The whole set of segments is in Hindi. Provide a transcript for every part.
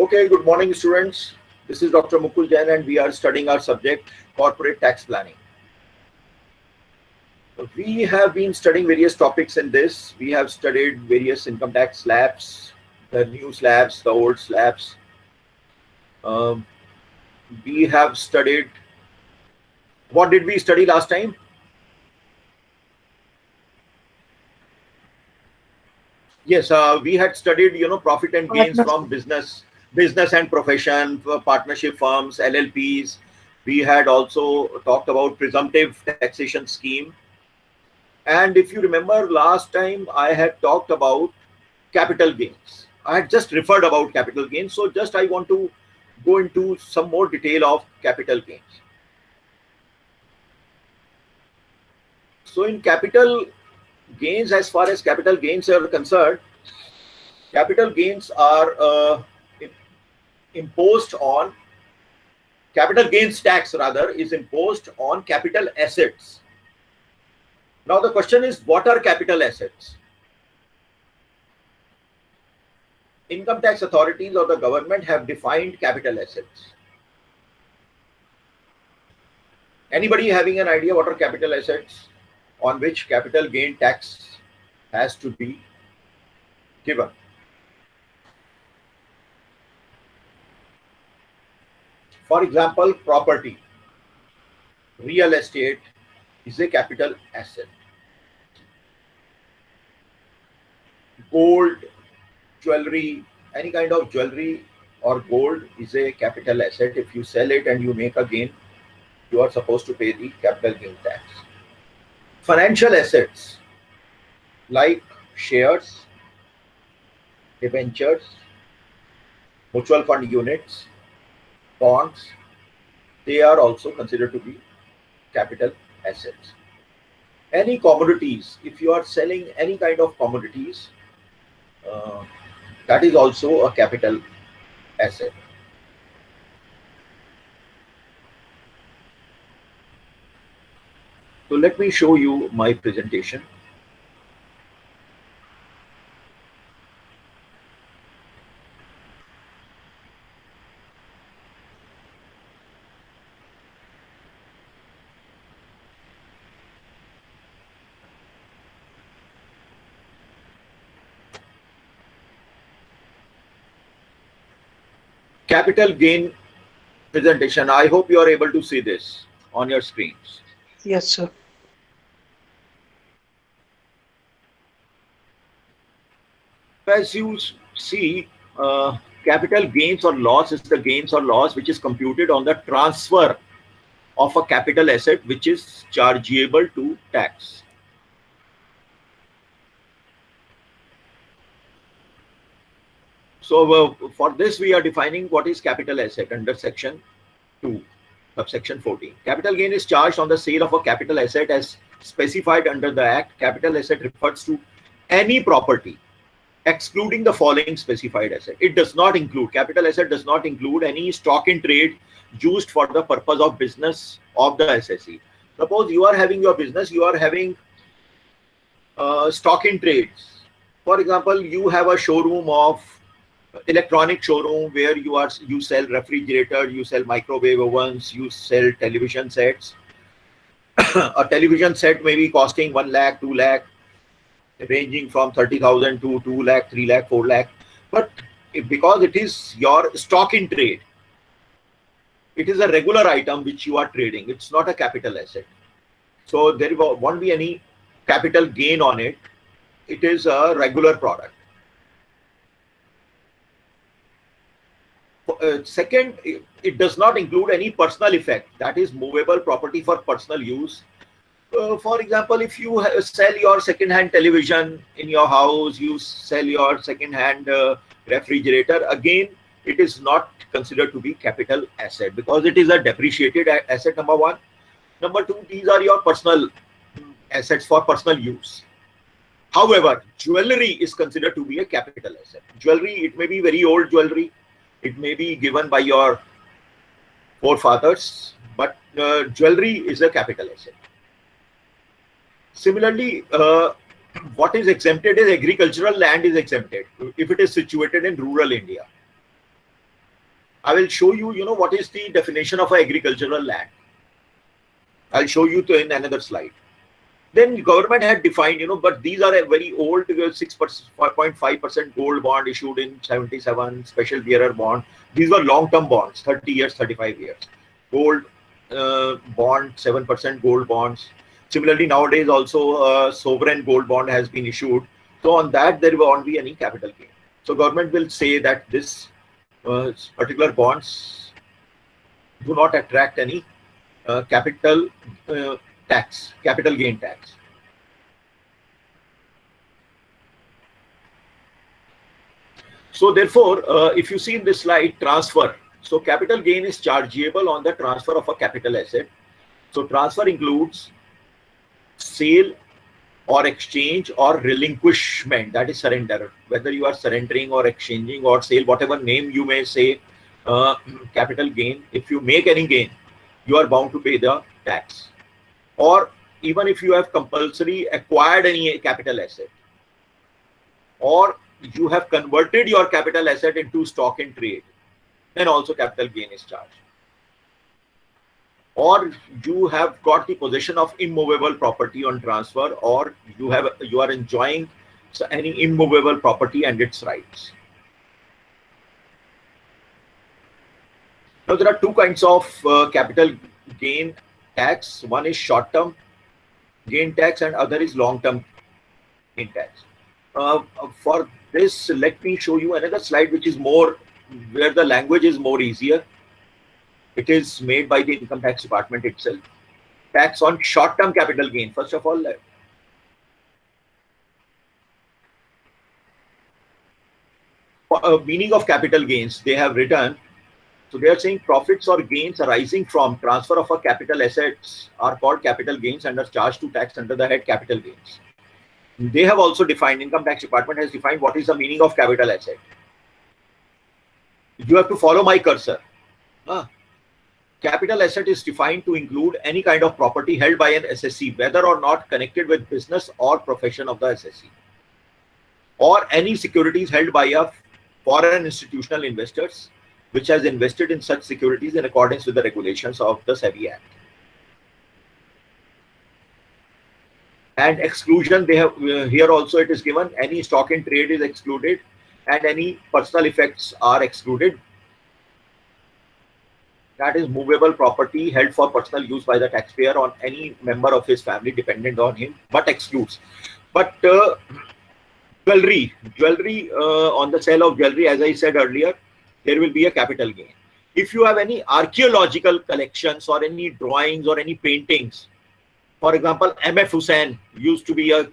Okay, good morning, students. This is Dr. Mukul Jain, and we are studying our subject, corporate tax planning. We have been studying various topics in this. We have studied various income tax slabs, the new slabs, the old slabs. Um, we have studied, what did we study last time? Yes, we had studied, profit and gains from business and profession, partnership firms, LLPs. We had also talked about presumptive taxation scheme. And if you remember last time, I had talked about capital gains. I had just referred about capital gains. So just I want to go into some more detail of capital gains. So in capital gains, as far as capital gains are concerned, capital gains are imposed on, capital gains tax rather is imposed on capital assets. Now the question is, what are capital assets? Income tax authorities or the government have defined capital assets. Anybody having an idea what are capital assets on which capital gain tax has to be given? For example, property, real estate is a capital asset. Gold, jewelry, any kind of jewelry or gold is a capital asset. If you sell it and you make a gain, you are supposed to pay the capital gain tax. Financial assets like shares, debentures, mutual fund units, bonds, they are also considered to be capital assets. Any commodities, if you are selling any kind of commodities, that is also a capital asset. So let me show you my presentation. Capital gain presentation. I hope you are able to see this on your screens. Yes, sir. As you see, capital gains or loss is the gains or loss which is computed on the transfer of a capital asset which is chargeable to tax. So for this we are defining what is capital asset under section 2, subsection 14. Capital gain is charged on the sale of a capital asset as specified under the Act. Capital asset refers to any property excluding the following specified asset. It does not include, capital asset does not include any stock in trade used for the purpose of business of the SSE. Suppose you are having your business, you are having stock in trades. For example, you have a showroom of electronic showroom where you sell refrigerator, you sell microwave ovens, you sell television sets. A television set may be costing 1 lakh, 2 lakh, ranging from 30,000 to 2 lakh, 3 lakh, 4 lakh. But because it is your stock in trade, it is a regular item which you are trading. It's not a capital asset. So there won't be any capital gain on it. It is a regular product. Second, it does not include any personal effect, that is movable property for personal use. For example, if you sell your second-hand television in your house, you sell your second-hand refrigerator, again, it is not considered to be capital asset because it is a depreciated asset, number one. Number two, these are your personal assets for personal use. However, jewelry is considered to be a capital asset. Jewelry, it may be very old jewelry. It may be given by your forefathers, but jewelry is a capital asset. Similarly, what is exempted is agricultural land is exempted if it is situated in rural India. I will show you, what is the definition of agricultural land. I'll show you in another slide. Then government had defined, but these are a very old 6.5% gold bond issued in 77, special bearer bond. These were long-term bonds, 30 years, 35 years. Gold bond, 7% gold bonds. Similarly, nowadays also sovereign gold bond has been issued. So on that, there won't be any capital gain. So government will say that this particular bonds do not attract any capital tax, capital gain tax. So therefore, if you see in this slide, transfer. So capital gain is chargeable on the transfer of a capital asset. So transfer includes sale or exchange or relinquishment, that is surrender. Whether you are surrendering or exchanging or sale, whatever name you may say, capital gain. If you make any gain, you are bound to pay the tax. Or even if you have compulsory acquired any capital asset, or you have converted your capital asset into stock in trade, then also capital gain is charged. Or you have got the possession of immovable property on transfer, or you are enjoying any immovable property and its rights. Now there are two kinds of capital gain tax. One is short-term gain tax and other is long-term gain tax. For this, let me show you another slide which is more, where the language is more easier. It is made by the income tax department itself. Tax on short-term capital gain. First of all, meaning of capital gains, they have written. So they are saying profits or gains arising from transfer of a capital assets are called capital gains and are charged to tax under the head capital gains. They have also defined, income tax department has defined what is the meaning of capital asset. You have to follow my cursor. Capital asset is defined to include any kind of property held by an SSC, whether or not connected with business or profession of the SSC, or any securities held by a foreign institutional investors, which has invested in such securities in accordance with the regulations of the SEBI Act. And exclusion, they have here also it is given, any stock in trade is excluded and any personal effects are excluded. That is movable property held for personal use by the taxpayer on any member of his family dependent on him, but excludes. But jewelry on the sale of jewelry, as I said earlier, there will be a capital gain. If you have any archaeological collections or any drawings or any paintings, for example, M.F. Hussain used to be a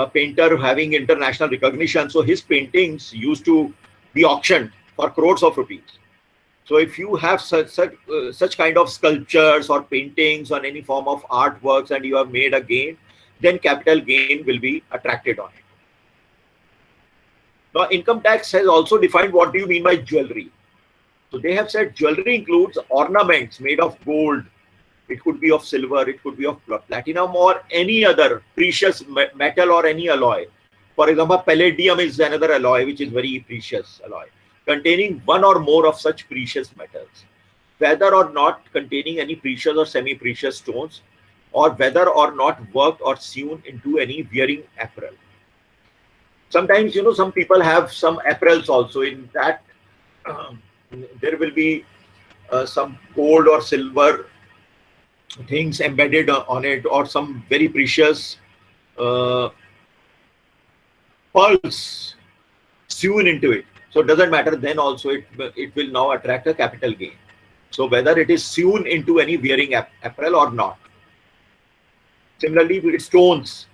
painter having international recognition. So his paintings used to be auctioned for crores of rupees. So if you have such kind of sculptures or paintings on any form of artworks and you have made a gain, then capital gain will be attracted on it. Now, income tax has also defined what do you mean by jewelry. So they have said jewelry includes ornaments made of gold. It could be of silver, it could be of platinum or any other precious metal or any alloy. For example, palladium is another alloy which is very precious alloy, containing one or more of such precious metals, whether or not containing any precious or semi-precious stones, or whether or not worked or sewn into any wearing apparel. Sometimes, some people have some apparels also. In that, there will be some gold or silver things embedded on it, or some very precious pearls sewn into it. So it doesn't matter, then also it will now attract a capital gain. So whether it is sewn into any wearing apparel or not. Similarly with stones,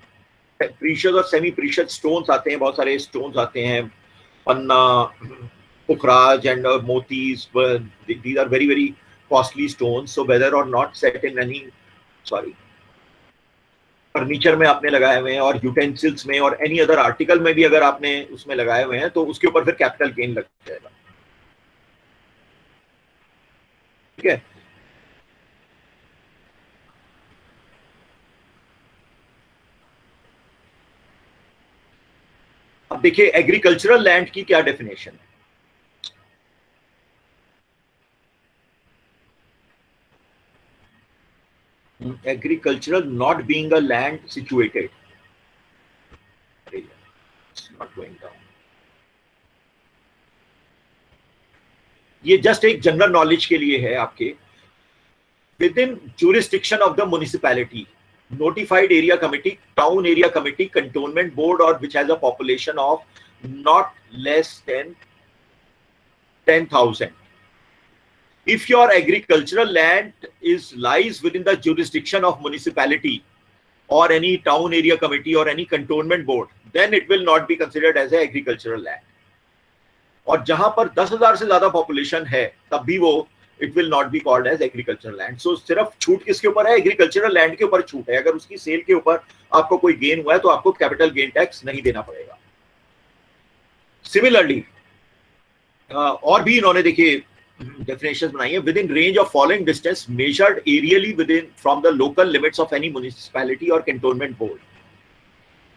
precious or semi precious stones आते हैं, बहुत सारे stones आते हैं, पन्ना, पुखराज and motis, these are very very costly stones. So whether or not set in any furniture में आपने लगाए हुए हैं और यूटेंसिल्स में और एनी अदर आर्टिकल में भी अगर आपने उसमें लगाए हुए हैं तो उसके ऊपर फिर कैपिटल गेन लग जाएगा. ठीक है. अब देखिए एग्रीकल्चरल लैंड की क्या डेफिनेशन है. Agricultural not being a land situated. It's not going down. ये जस्ट एक जनरल नॉलेज के लिए है आपके. With in jurisdiction of the municipality, notified area committee, town area committee, cantonment board, or which has a population of not less than 10,000. If your agricultural land lies within the jurisdiction of municipality or any town area committee or any cantonment board, then it will not be considered as an agricultural land. और जहां पर 10,000 से ज्यादा पॉपुलेशन है तब भी वो it will not be called as agricultural land. So सिर्फ छूट किसके ऊपर है? एग्रीकल्चरल लैंड के ऊपर छूट है. अगर उसकी सेल के ऊपर आपको कोई गेन हुआ है तो आपको कैपिटल गेन टैक्स नहीं देना पड़ेगा. सिमिलरली और भी इन्होंने देखिए डेफिनेशंस बनाई है. Within range of following distance measured aerially within from the local limits of any municipality और cantonment board.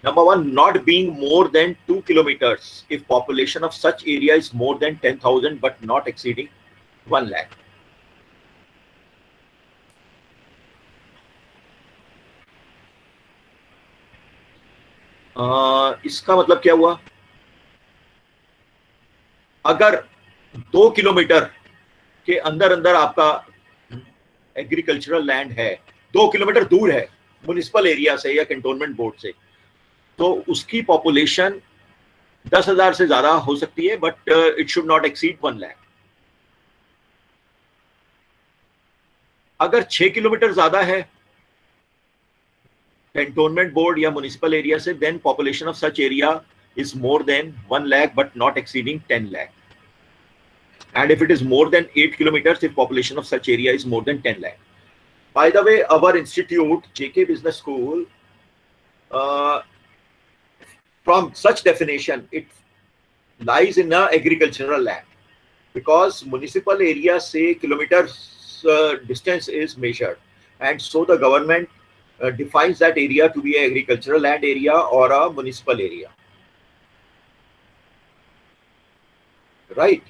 Number one, not being more than 2 kilometers if population of such area is more than 10,000 but not exceeding 1 lakh. इसका मतलब क्या हुआ? अगर 2 किलोमीटर के अंदर अंदर आपका एग्रीकल्चरल लैंड है, 2 किलोमीटर दूर है म्युनिसिपल एरिया से या कैंटोनमेंट बोर्ड से, तो उसकी पॉपुलेशन 10,000 से ज्यादा हो सकती है but it should not exceed 1 lakh. अगर 6 किलोमीटर ज्यादा है कैंटोनमेंट बोर्ड या म्युनिसिपल एरिया से, then population of such area is more than 1 lakh but not exceeding 10 lakh. And if it is more than 8 kilometres if population of such area is more than 10 lakh. By the way, our institute JK business school, from such definition, it lies in a agricultural land because municipal area say kilometers distance is measured, and so the government defines that area to be an agricultural land area or a municipal area, right?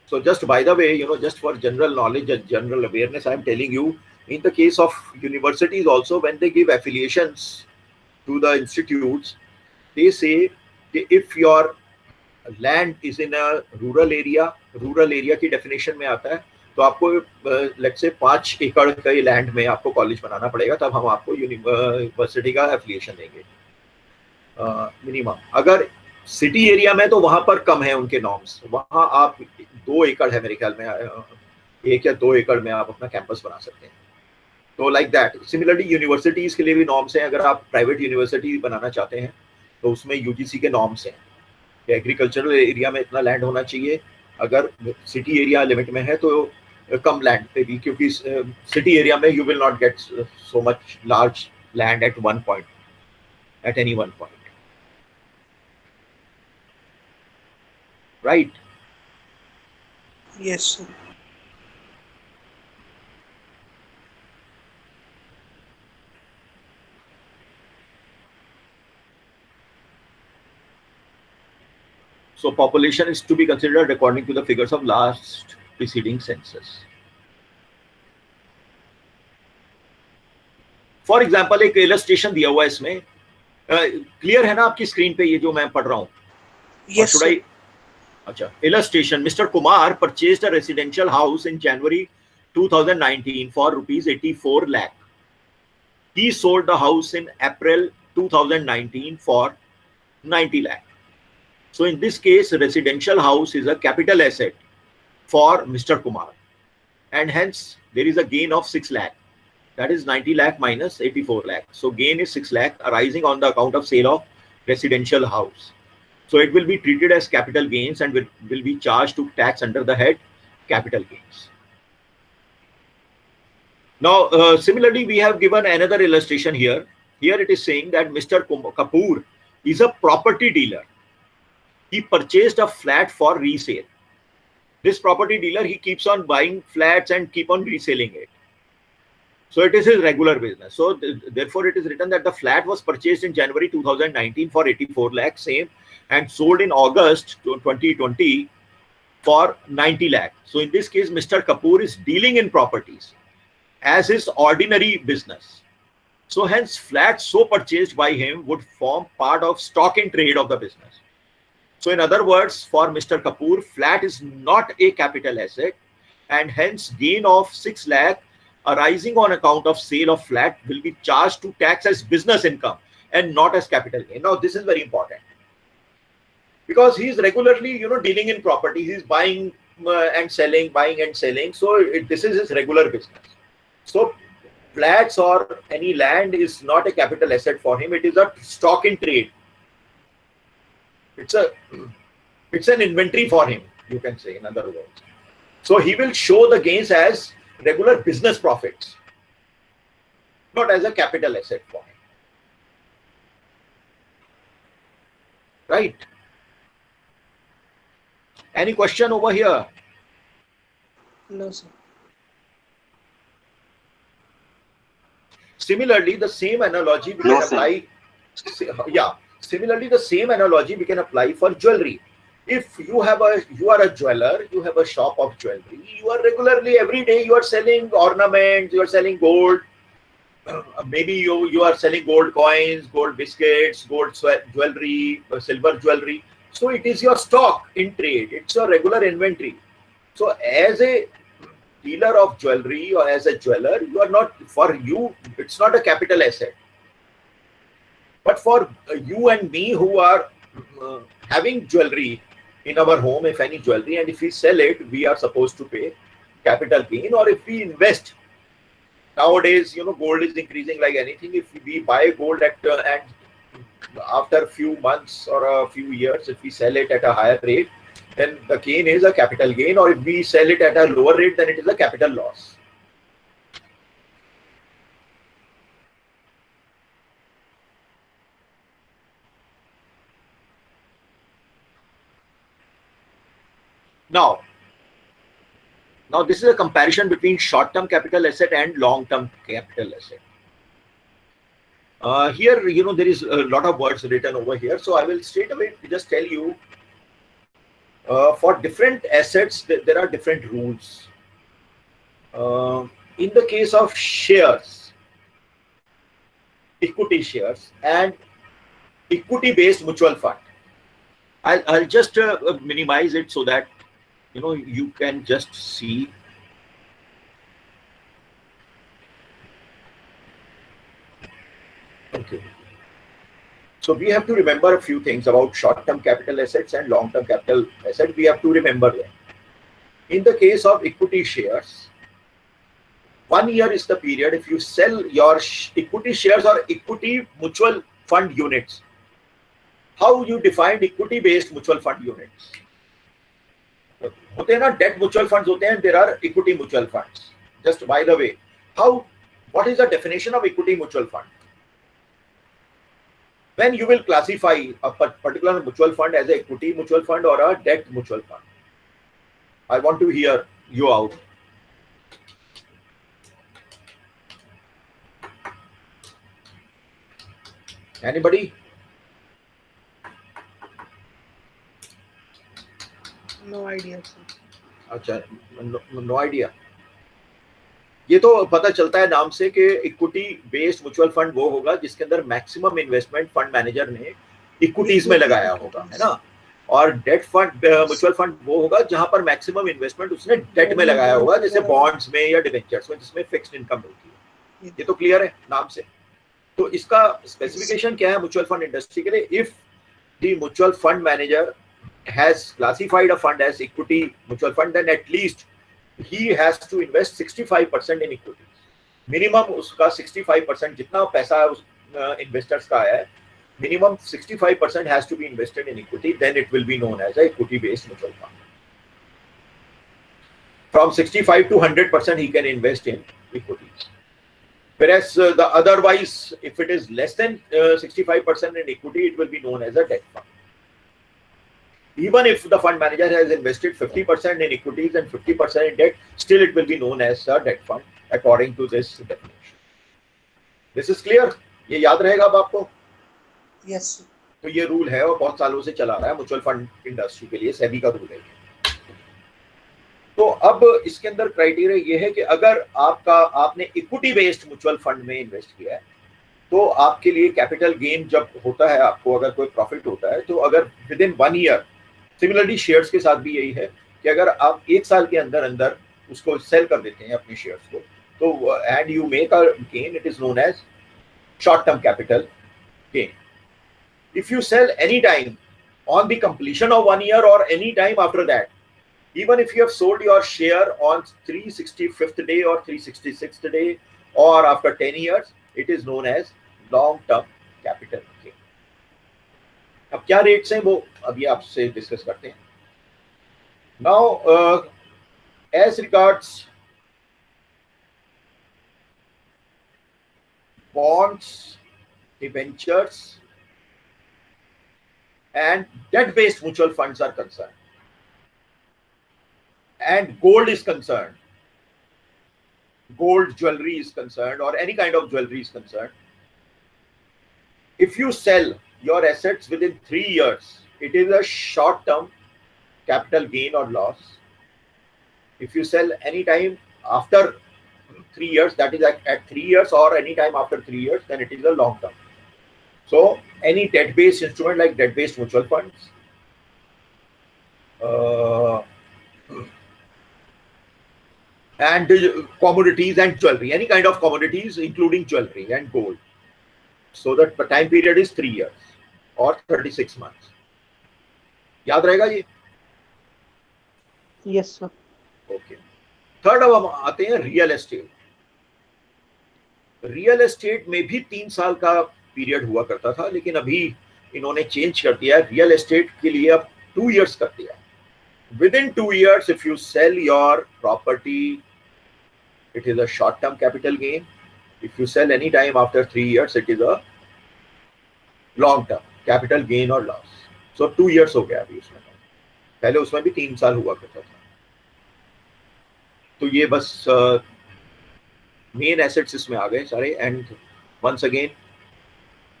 So just by the way, just for general knowledge and general awareness, I am telling you, in the case of universities also, when they give affiliations to the institutes, they say if your land is in a rural area की definition में आता है तो आपको let's say 5 एकड़ के लैंड में आपको कॉलेज बनाना पड़ेगा, तब हम आपको यूनिवर्सिटी का एफिलिएशन देंगे मिनिमम. अगर सिटी एरिया में तो वहां पर कम है उनके नॉर्म्स, वहां आप 2 एकड़ है मेरे ख्याल में, 1 या 2 एकड़ में आप अपना कैंपस बना सकते हैं. तो लाइक दैट. सिमिलरली यूनिवर्सिटीज के लिए भी नॉर्म्स हैं. अगर आप प्राइवेट यूनिवर्सिटी बनाना चाहते हैं तो उसमें UGC के नॉर्म्स हैं. एग्रीकल्चरल एरिया में इतना लैंड होना चाहिए, अगर सिटी एरिया लिमिट में है तो कम लैंड पे भी, क्योंकि सिटी एरिया में you will not get so much large land at one point, at any one point, right? Yes, sir. So population is to be considered according to the figures of last preceding census. For example, एक illustration दिया हुआ है इसमें. क्लियर है ना आपकी स्क्रीन पे ये जो मैं पढ़ रहा हूँ? Yes, sir. अच्छा, illustration. Mr. Kumar purchased a residential house in January 2019 for rupees 84 lakh. He sold the house in April 2019 for 90 lakh. So in this case, a residential house is a capital asset for Mr. Kumar, and hence there is a gain of 6 lakh. That is 90 lakh minus 84 lakh. So gain is 6 lakh arising on the account of sale of residential house. So it will be treated as capital gains and will be charged to tax under the head capital gains. Now, similarly, we have given another illustration here. Here it is saying that Mr. Kapoor is a property dealer. He purchased a flat for resale. This property dealer, he keeps on buying flats and keep on reselling it. So it is his regular business. So therefore it is written that the flat was purchased in January 2019 for 84 lakh, same, and sold in August 2020 for 90 lakh. So in this case, Mr. Kapoor is dealing in properties as his ordinary business. So hence flats so purchased by him would form part of stock in trade of the business. So in other words, for Mr. Kapoor, flat is not a capital asset, and hence gain of 6 lakh arising on account of sale of flat will be charged to tax as business income and not as capital gain. Now this is very important, because he is regularly, dealing in property. He is buying and selling, buying and selling. So this is his regular business. So flats or any land is not a capital asset for him. It is a stock in trade. It's an inventory for him, you can say, in other words. So he will show the gains as regular business profits, not as a capital asset for him. Right? Any question over here? No, sir. Similarly, the same analogy we can apply. Yeah. Similarly, the same analogy we can apply for jewelry. If you are a jeweler, you have a shop of jewelry. You are regularly, every day, you are selling ornaments. You are selling gold. Maybe you are selling gold coins, gold biscuits, gold jewelry, silver jewelry. So it is your stock in trade. It's your regular inventory. So as a dealer of jewelry or as a jeweler, you are not, for you, it's not a capital asset. But for you and me who are having jewelry in our home, if any jewelry, and if we sell it, we are supposed to pay capital gain. Or if we invest, nowadays, gold is increasing like anything. If we buy gold and after a few months or a few years, if we sell it at a higher rate, then the gain is a capital gain. Or if we sell it at a lower rate, then it is a capital loss. Now this is a comparison between short-term capital asset and long-term capital asset. Here, there is a lot of words written over here. So I will straight away just tell you, for different assets, there are different rules. In the case of shares, equity shares and equity-based mutual fund, I'll just minimize it so that you can just see. Okay. So we have to remember a few things about short-term capital assets and long-term capital assets. We have to remember them. In the case of equity shares, 1 year is the period. If you sell your equity shares or equity mutual fund units, how you define equity-based mutual fund units? होते हैं ना, debt mutual funds होते हैं, there are equity mutual funds. Just by the way, what is the definition of equity mutual fund? When you will classify a particular mutual fund as an equity mutual fund or a debt mutual fund, I want to hear you out. Anybody? No idea, sir. अच्छा, no idea. ये तो पता चलता है नाम से कि इक्विटी बेस्ड म्यूचुअल फंड वो होगा जिसके अंदर मैक्सिमम इन्वेस्टमेंट फंड मैनेजर ने इक्विटीज में लगाया होगा, है ना। और डेट फंड म्यूचुअल फंड वो होगा जहां पर मैक्सिमम इन्वेस्टमेंट उसने डेट में लगाया होगा, जैसे बॉन्ड्स में या डिबेंचर्स में, जिसमें फिक्स्ड इनकम मिलती है। ये तो क्लियर है नाम से। तो इसका स्पेसिफिकेशन क्या है म्यूचुअल फंड इंडस्ट्री के लिए? If the mutual fund manager has classified a fund as equity mutual fund, then at least he has to invest 65% in equity. Minimum उसका 65%, जितना पैसा उस investors का है, minimum 65% has to be invested in equity. Then it will be known as a equity based mutual fund. From 65 to 100% he can invest in equities. Whereas the otherwise, if it is less than 65% in equity, it will be known as a debt fund. Even if the fund manager has invested 50% in equities and 50% in debt, still it will be known as a debt fund according to this definition. This is clear? ये याद रहेगा अब आपको? Yes. तो ये रूल है और बहुत सालों से चला रहा है म्यूचुअल फंड इंडस्ट्री के लिए, सेबी का रूल है। तो अब इसके अंदर क्राइटेरिया ये है कि अगर आपने इक्विटी बेस्ड म्यूचुअल फंड में इन्वेस्ट किया है तो आपके लिए कैपिटल गेन जब होता है, आपको अगर कोई प्रॉफिट होता है तो अगर with in 1 year, similarly shares के साथ भी यही है कि अगर आप 1 साल के अंदर अंदर उसको सेल कर देते हैं अपने शेयर्स को, तो and you make a gain, it is known as short term capital gain. If you sell any time on the completion of 1 year or any time after that, even if you have sold your share on 365th day or 366th day or after 10 years, it is known as long term capital gain. अब क्या रेट्स हैं वो अभी आपसे डिस्कस करते हैं. Now as regards bonds, debentures and debt-based mutual funds are concerned, and gold is concerned, gold jewelry is concerned, or any kind of jewelry is concerned, if you sell your assets within 3 years, it is a short-term capital gain or loss. If you sell any time after 3 years, that is at 3 years or any time after 3 years, then it is a long-term. So any debt-based instrument like debt-based mutual funds, and commodities and jewelry, any kind of commodities including jewelry and gold. So that the time period is 3 years or 36 months. याद रहेगा ये? Yes, sir. Okay. थर्ड अब हम आते हैं रियल एस्टेट. रियल एस्टेट में भी 3 साल का पीरियड हुआ करता था, लेकिन अभी इन्होंने चेंज कर दिया. रियल एस्टेट के लिए अब 2 years कर दिया. Within 2 years, if you sell your property, it is a short-term capital gain. If you sell any time after 3 years, it is a long-term capital gain or loss. So 2 years हो गया अभी उसमें. पहले उसमें भी 3 साल हुआ करता था. तो ये बस मेन एसेट्स इसमें आ गए सारे. एंड वंस अगेन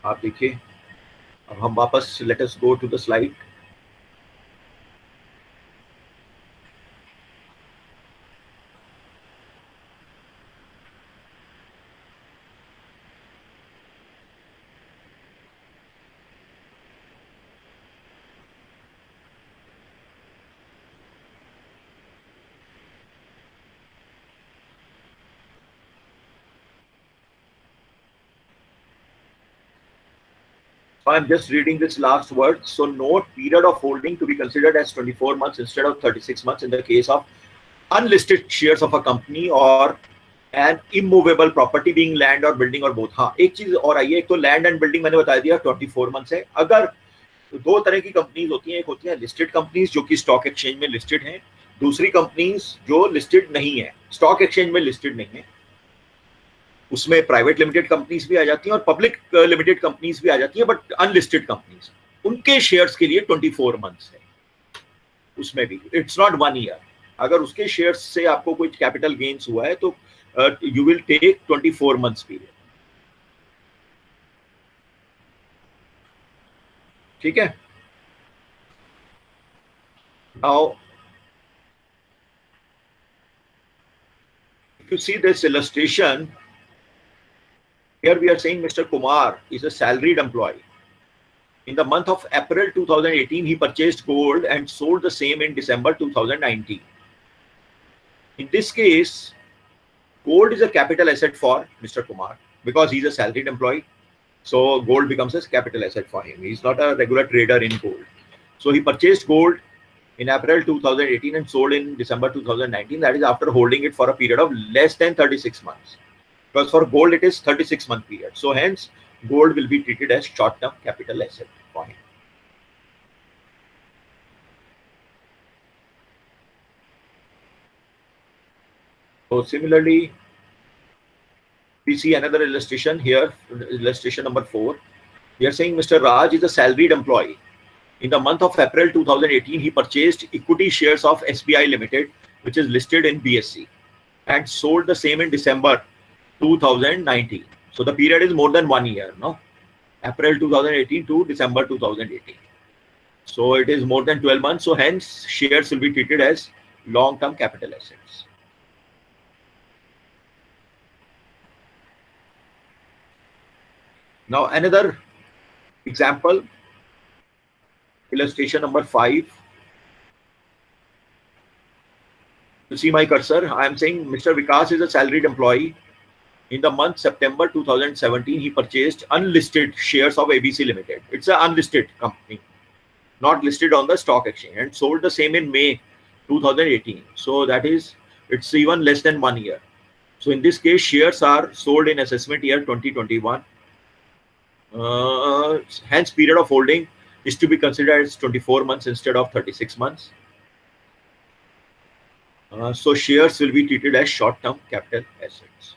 आप देखिए, अब हम वापस let us go to the slide. I'm just reading this last word. So note period of holding to be considered as 24 months instead of 36 months in the case of unlisted shares of a company or an immovable property being land or building or both. हाँ, एक चीज और आई है. एक तो लैंड एंड बिल्डिंग मैंने बता दिया 24 मंथ्स है. अगर दो तरह की कंपनीज होती हैं, एक होती है लिस्टेड कंपनीज जो कि स्टॉक एक्सचेंज में लिस्टेड हैं, दूसरी कंपनीज जो लिस्टेड नहीं है, स्टॉक एक्सचेंज में लिस्टेड नहीं है. उसमें प्राइवेट लिमिटेड कंपनीज भी आ जाती हैं और पब्लिक लिमिटेड कंपनीज भी आ जाती हैं, बट अनलिस्टेड कंपनीज, उनके शेयर्स के लिए 24 मंथ्स है. उसमें भी इट्स नॉट 1 ईयर. अगर उसके शेयर्स से आपको कोई कैपिटल गेन्स हुआ है तो you will take 24 months period. ठीक है. Now if you see this illustration, here we are saying Mr. Kumar is a salaried employee. In the month of April 2018, he purchased gold and sold the same in December 2019. In this case, gold is a capital asset for Mr. Kumar because he's a salaried employee. So gold becomes a capital asset for him. He's not a regular trader in gold. So he purchased gold in April 2018 and sold in December 2019. That is after holding it for a period of less than 36 months. Because for gold, it is 36-month period. So hence, gold will be treated as short-term capital asset for him. So similarly, we see another illustration here, illustration number 4. We are saying Mr. Raj is a salaried employee. In the month of April 2018, he purchased equity shares of SBI Limited, which is listed in BSE, and sold the same in December 2019. So the period is more than 1 year, no? April 2018 to December 2018. So it is more than 12 months. So hence shares will be treated as long term capital assets. Now another example, illustration number 5. You see my cursor, I am saying Mr. Vikas is a salaried employee. In the month September 2017, he purchased unlisted shares of ABC Limited. It's an unlisted company, not listed on the stock exchange, and sold the same in May 2018. So that is, it's even less than 1 year. So in this case, shares are sold in assessment year 2021. Hence, period of holding is to be considered as 24 months instead of 36 months. So shares will be treated as short-term capital assets.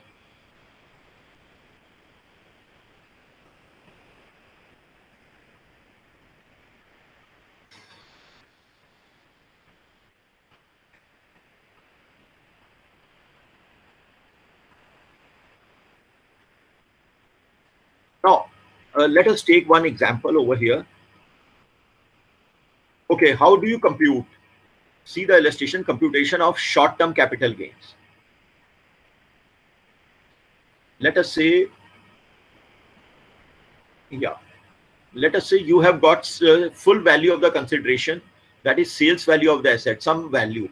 Now, let us take one example over here. Okay, how do you compute? See the illustration, computation of short-term capital gains. Let us say, let us say you have got full value of the consideration, that is sales value of the asset, some value.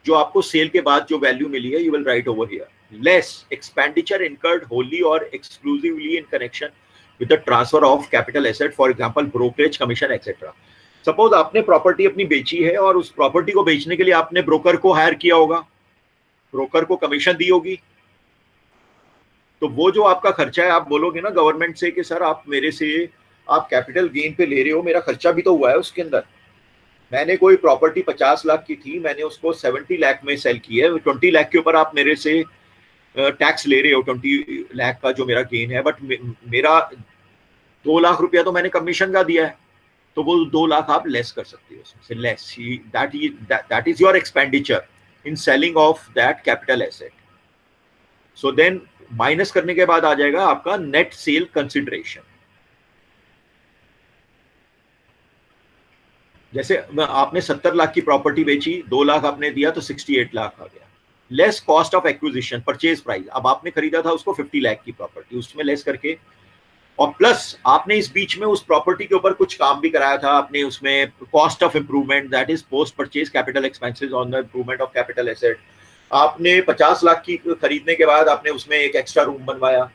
जो आपको सेल के बाद जो वैल्यू मिली है, you will write over here. Less expenditure incurred wholly or exclusively in connection with the transfer of capital asset, for example brokerage commission etc. Suppose आपने प्रॉपर्टी अपनी बेची है और उस प्रॉपर्टी को बेचने के लिए आपने ब्रोकर को हायर किया होगा, ब्रोकर को कमीशन दी होगी, तो वो जो आपका खर्चा है, आप बोलोगे ना गवर्नमेंट से कि सर आप मेरे से आप कैपिटल गेन पे ले रहे हो, मेरा खर्चा भी तो हुआ है उसके अंदर। मैंने कोई प्रॉपर्टी 50 लाख की थी, मैंने उसको 70 लाख में सेल की है, 20 लाख के ऊपर आप मेरे से टैक्स ले रहे हो, 20 लाख का जो मेरा गेन है, बट मेरा 2 लाख रुपया तो मैंने कमीशन का दिया है, तो वो 2 लाख आप लेस कर सकते हो उसमें से, less that is your expenditure in selling of that capital asset. So then minus करने के बाद आ जाएगा आपका नेट सेल कंसिडरेशन। जैसे आपने 70 लाख की प्रॉपर्टी बेची, 2 लाख आपने दिया तो 68 लाख आ गया, less cost of acquisition, purchase price, अब आपने खरीदा था उसको 50 लाख की प्रॉपर्टी, उसमें लेस करके, और प्लस आपने इस बीच में उस प्रॉपर्टी के ऊपर कुछ काम भी कराया था, आपने उसमें cost of improvement, that is post purchase capital expenses on the improvement of capital asset. आपने 50 लाख की खरीदने के बाद आपने उसमें एक एक्स्ट्रा रूम बनवाया,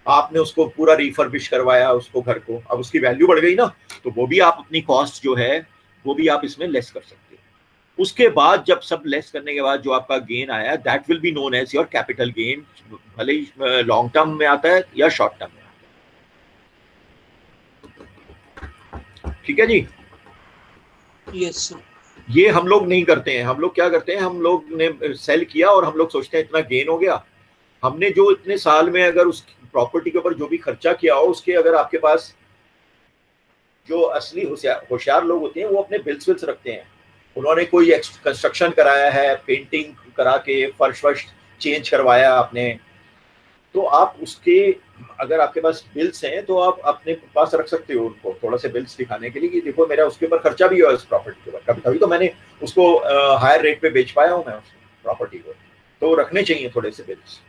आपने उसको पूरा रिफर्बिश करवाया उसको, घर को, अब उसकी वैल्यू बढ़ गई ना, तो वो भी आप अपनी कॉस्ट जो है वो भी आप इसमें लेस कर सकते हो। उसके बाद जब सब लेस करने के बाद जो आपका गेन आया, that will be known as your capital gain, भले ही लॉन्ग टर्म में आता है या शॉर्ट टर्म में आता है। ठीक है जी? Yes sir. ये हम लोग नहीं करते हैं। हम लोग क्या करते हैं, हम लोग ने सेल किया और हम लोग सोचते हैं इतना गेन हो गया, हमने जो इतने साल में अगर उस प्रॉपर्टी के ऊपर जो भी खर्चा किया हो, उसके अगर आपके पास जो असली होशियार लोग होते हैं वो अपने बिल्स विल्स रखते हैं, उन्होंने कोई कंस्ट्रक्शन कराया है, पेंटिंग करा के फर्श वर्श चेंज करवाया आपने, तो आप उसके अगर आपके पास बिल्स हैं तो आप अपने पास रख सकते हो उनको, थोड़ा से बिल्स दिखाने के लिए कि देखो मेरा उसके ऊपर खर्चा भी हुआ उस प्रॉपर्टी के ऊपर, कभी कभी तो मैंने उसको हायर रेट पे बेच पाया हूँ मैं उस प्रॉपर्टी को, तो रखने चाहिए थोड़े से बिल्स।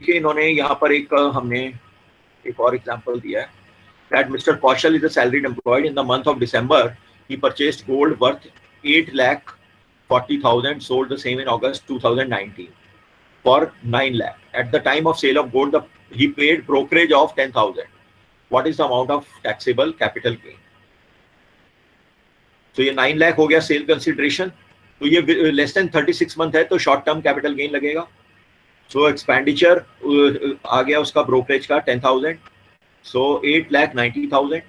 इन्होंने यहाँ पर एक हमने एक और एग्जांपल दिया है, that Mr. Kaushal is a salaried employee. In the month of December, he purchased gold worth 8,40,000, sold the same in August 2019 for 9 lakh. At the time of sale of gold, he paid brokerage of 10,000. What is the amount of taxable capital gain? तो ये 9 लाख हो गया सेल कंसिडरेशन, तो ये लेस देन 36 मंथ है तो शॉर्ट टर्म कैपिटल गेन लगेगा। सो एक्सपेंडिचर आ गया उसका ब्रोकरेज का 10,000, सो 8,90,000।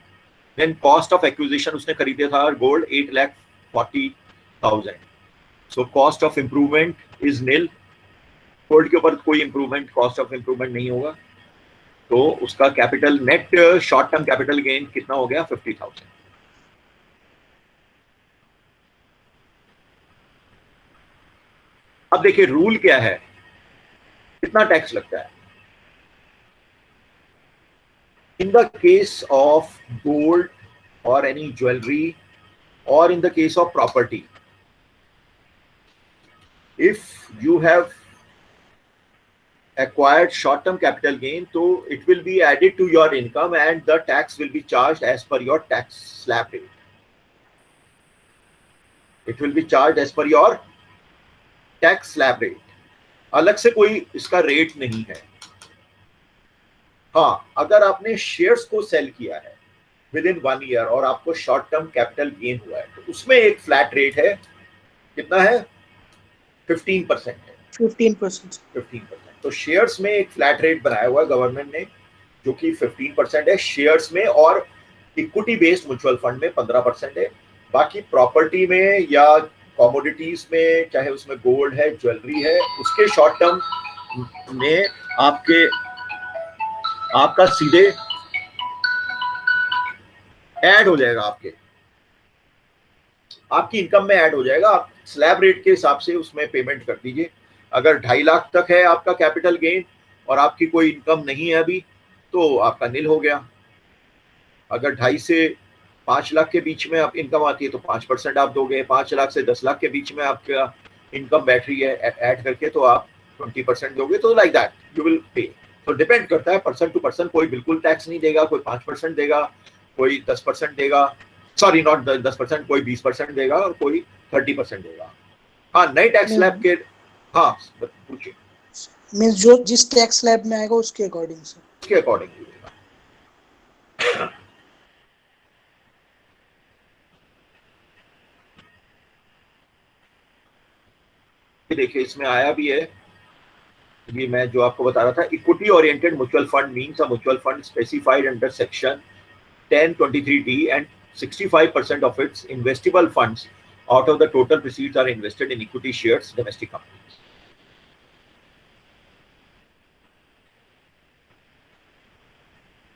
देन कॉस्ट ऑफ एक्विजिशन, उसने खरीदे था gold 8,40,000, so cost of improvement is nil, gold के ऊपर कोई इंप्रूवमेंट, कॉस्ट ऑफ इंप्रूवमेंट नहीं होगा, तो उसका capital net short term capital gain कितना हो गया 50,000। अब देखिए रूल क्या है, कितना टैक्स लगता है? In the case of gold और एनी ज्वेलरी और in the case of property, if you have acquired short term capital gain, so it will be added to your income and the tax will be charged as per your tax slab rate. It will be charged as per your tax slab rate. अलग से कोई इसका रेट नहीं है. हाँ, अगर आपने शेयर्स को सेल किया है विद इन 1 ईयर और आपको शॉर्ट टर्म कैपिटल गेन हुआ है, तो उसमें एक फ्लैट रेट है. कितना है? 15% है. 15%. 15%. तो शेयर्स में एक फ्लैट रेट बनाया हुआ है गवर्नमेंट ने, जो कि 15% है शेयर्स में, और इक्विटी बेस्ड म्यूचुअल फंड में 15% है. बाकी प्रॉपर्टी में या कमोडिटीज में, चाहे उसमें गोल्ड है, ज्वेलरी है, उसके शॉर्ट टर्म में आपका सीधे ऐड हो जाएगा, आपकी इनकम में ऐड हो जाएगा. आप स्लैब रेट के हिसाब से उसमें पेमेंट कर दीजिए. अगर 2.5 लाख तक है आपका कैपिटल गेन और आपकी कोई इनकम नहीं है अभी, तो आपका निल हो गया. अगर 2.5 से 5 लाख के बीच में आप इनकम आती है तो 5% आप दोगे. 5 लाख से 10 लाख के बीच में आपका इनकम बैठ रही है ऐड करके, तो आप 20% दोगे. तो like that you will pay. तो डिपेंड करता है पर्सन टू पर्सन. कोई बिल्कुल टैक्स नहीं देगा, कोई 5% देगा, कोई 10% देगा, सॉरी नॉट 10%, कोई 20% देगा और कोई 30% देगा. हाँ, नए टैक्स स्लैब के, हाँ पूछिए. मींस जो जिस टैक्स स्लैब में आएगा उसके अकॉर्डिंग से, उसके अकॉर्डिंग देगा. देखिए इसमें आया भी है, ये मैं जो आपको बता रहा था, equity oriented mutual fund means a mutual fund specified under section 1023D and 65% of its investable funds out of the total proceeds are invested in equity shares domestic companies.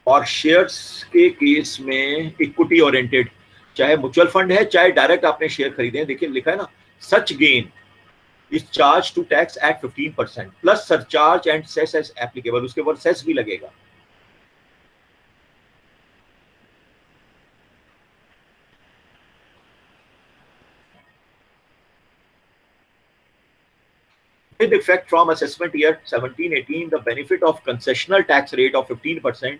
और शेयर्स के केस में इक्विटी ओरिएंटेड, चाहे म्यूचुअल फंड है चाहे डायरेक्ट आपने शेयर खरीदे हैं, देखिए लिखा है ना, सच gain is charged to tax at 15% plus surcharge and cess as applicable. उसके ऊपर सेस भी लगेगा. With effect from assessment year 17-18, the benefit of concessional tax rate of 15%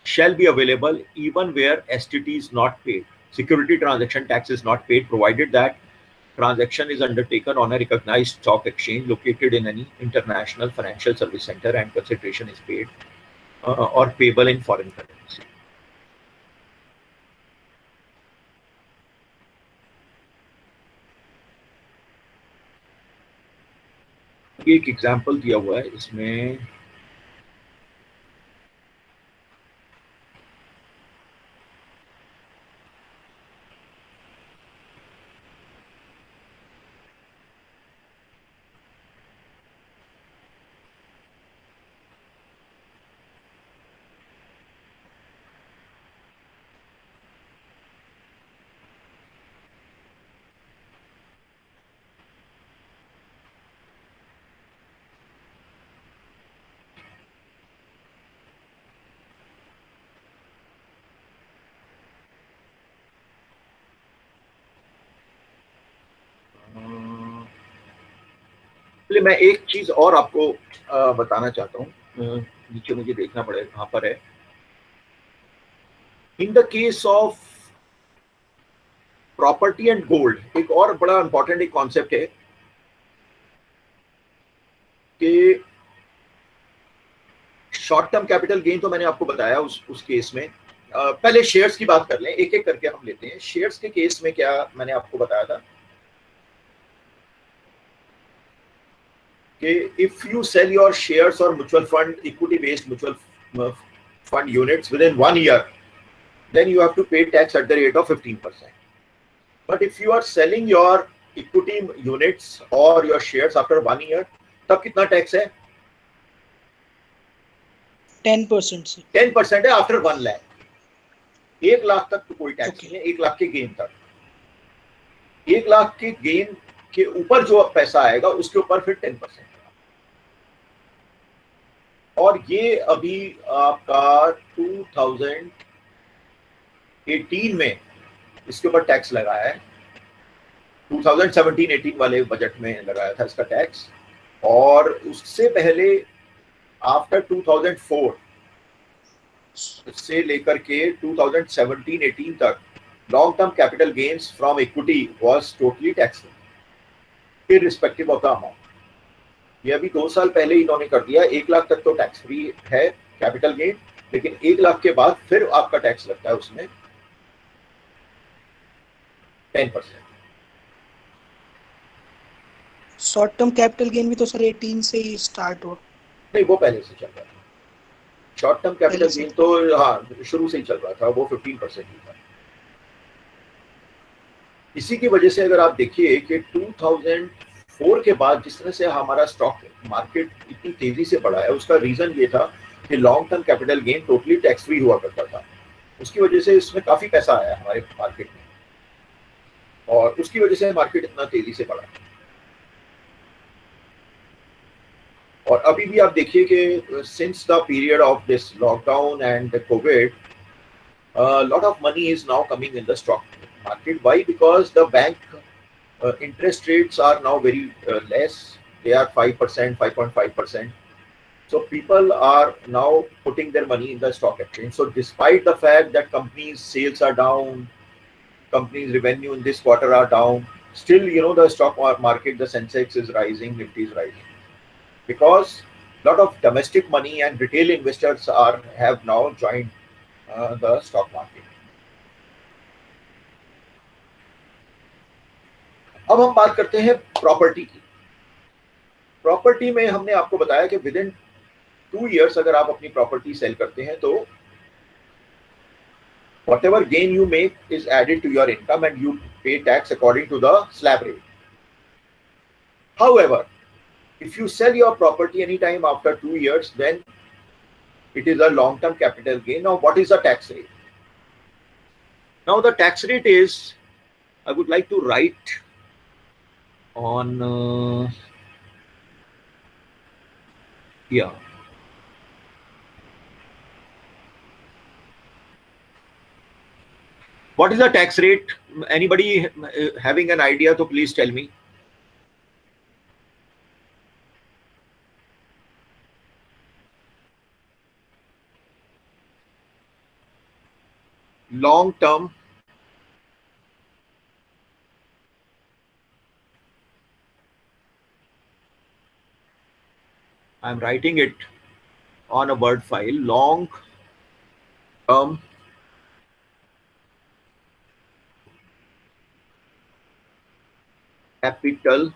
shall be available even where STT is not paid. Security transaction tax is not paid, provided that transaction is undertaken on a recognized stock exchange located in any international financial service center and consideration is paid or payable in foreign currency. एक एग्जाम्पल दिया हुआ है इसमें. मैं एक चीज और आपको बताना चाहता हूँ. नीचे मुझे देखना पड़ेगा कहाँ पर है. In the case of property and gold, एक और बड़ा इंपॉर्टेंट एक कॉन्सेप्ट है कि शॉर्ट टर्म कैपिटल गेन तो मैंने आपको बताया उस केस में. पहले शेयर्स की बात कर लें, एक एक करके हम लेते हैं. शेयर्स के केस में क्या मैंने आपको बताया था कि if you sell your shares or mutual fund, equity based mutual fund units within 1 year, then you have to pay tax at the rate of 15%. But if you are selling your equity units or your shares after 1 year, तब कितना टैक्स है? 10% से. 10% है आफ्टर 1 लाख. 1 लाख तक तो कोई टैक्स नहीं है. 1 लाख के गेन तक. 1 लाख के गेन के ऊपर जो पैसा आएगा उसके ऊपर फिर 10%. और ये अभी आपका 2018 में इसके ऊपर टैक्स लगा है, 2017-18 वाले बजट में लगाया था इसका टैक्स। और उससे पहले आफ्टर 2004 से लेकर के 2017-18 तक long term capital gains from equity was totally tax irrespective of the amount. ये अभी 2 साल पहले इन्होंने कर दिया, 1 लाख तक तो टैक्स फ्री है कैपिटल गेन, लेकिन 1 लाख के बाद फिर आपका टैक्स लगता है उसमें 10%। शॉर्ट टर्म कैपिटल गेन भी तो सर 18 से ही स्टार्ट हुआ। नहीं, वो पहले से चल रहा था। शॉर्ट टर्म कैपिटल पहले से। गेन तो हाँ शुरू से ही चल रहा था, वो 15% ही था। इसी की वजह से अगर आप देखिए कि 2004 के बाद जिस तरह से हमारा स्टॉक मार्केट इतनी तेजी से बढ़ा है, उसका रीजन ये था कि long term capital gain totally tax free हुआ करता था। उसकी वजह से इसमें काफी पैसा आया हमारे मार्केट में, और उसकी वजह से मार्केट इतना तेजी से बढ़ा। और अभी भी आप देखिए कि since the period of this lockdown and Covid, lot of money is now coming in the stock market. Why? Because the bank interest rates are now very less. They are 5%, 5.5%. So people are now putting their money in the stock exchange. So despite the fact that companies' sales are down, companies' revenue in this quarter are down, still the stock market, the Sensex is rising, Nifty is rising, because a lot of domestic money and retail investors have now joined the stock market. अब हम बात करते हैं प्रॉपर्टी की। प्रॉपर्टी में हमने आपको बताया कि विद इन 2 years अगर आप अपनी प्रॉपर्टी सेल करते हैं तो whatever gain you make is added to your income and you pay tax according to the slab rate. However, if you sell your property anytime after 2 years, then it is a long-term capital gain. Now, what is the tax rate? Now, the tax rate is, I would like to write on here. What is the tax rate? Anybody having an idea, so please tell me. Long term I'm writing it on a word file. Long term capital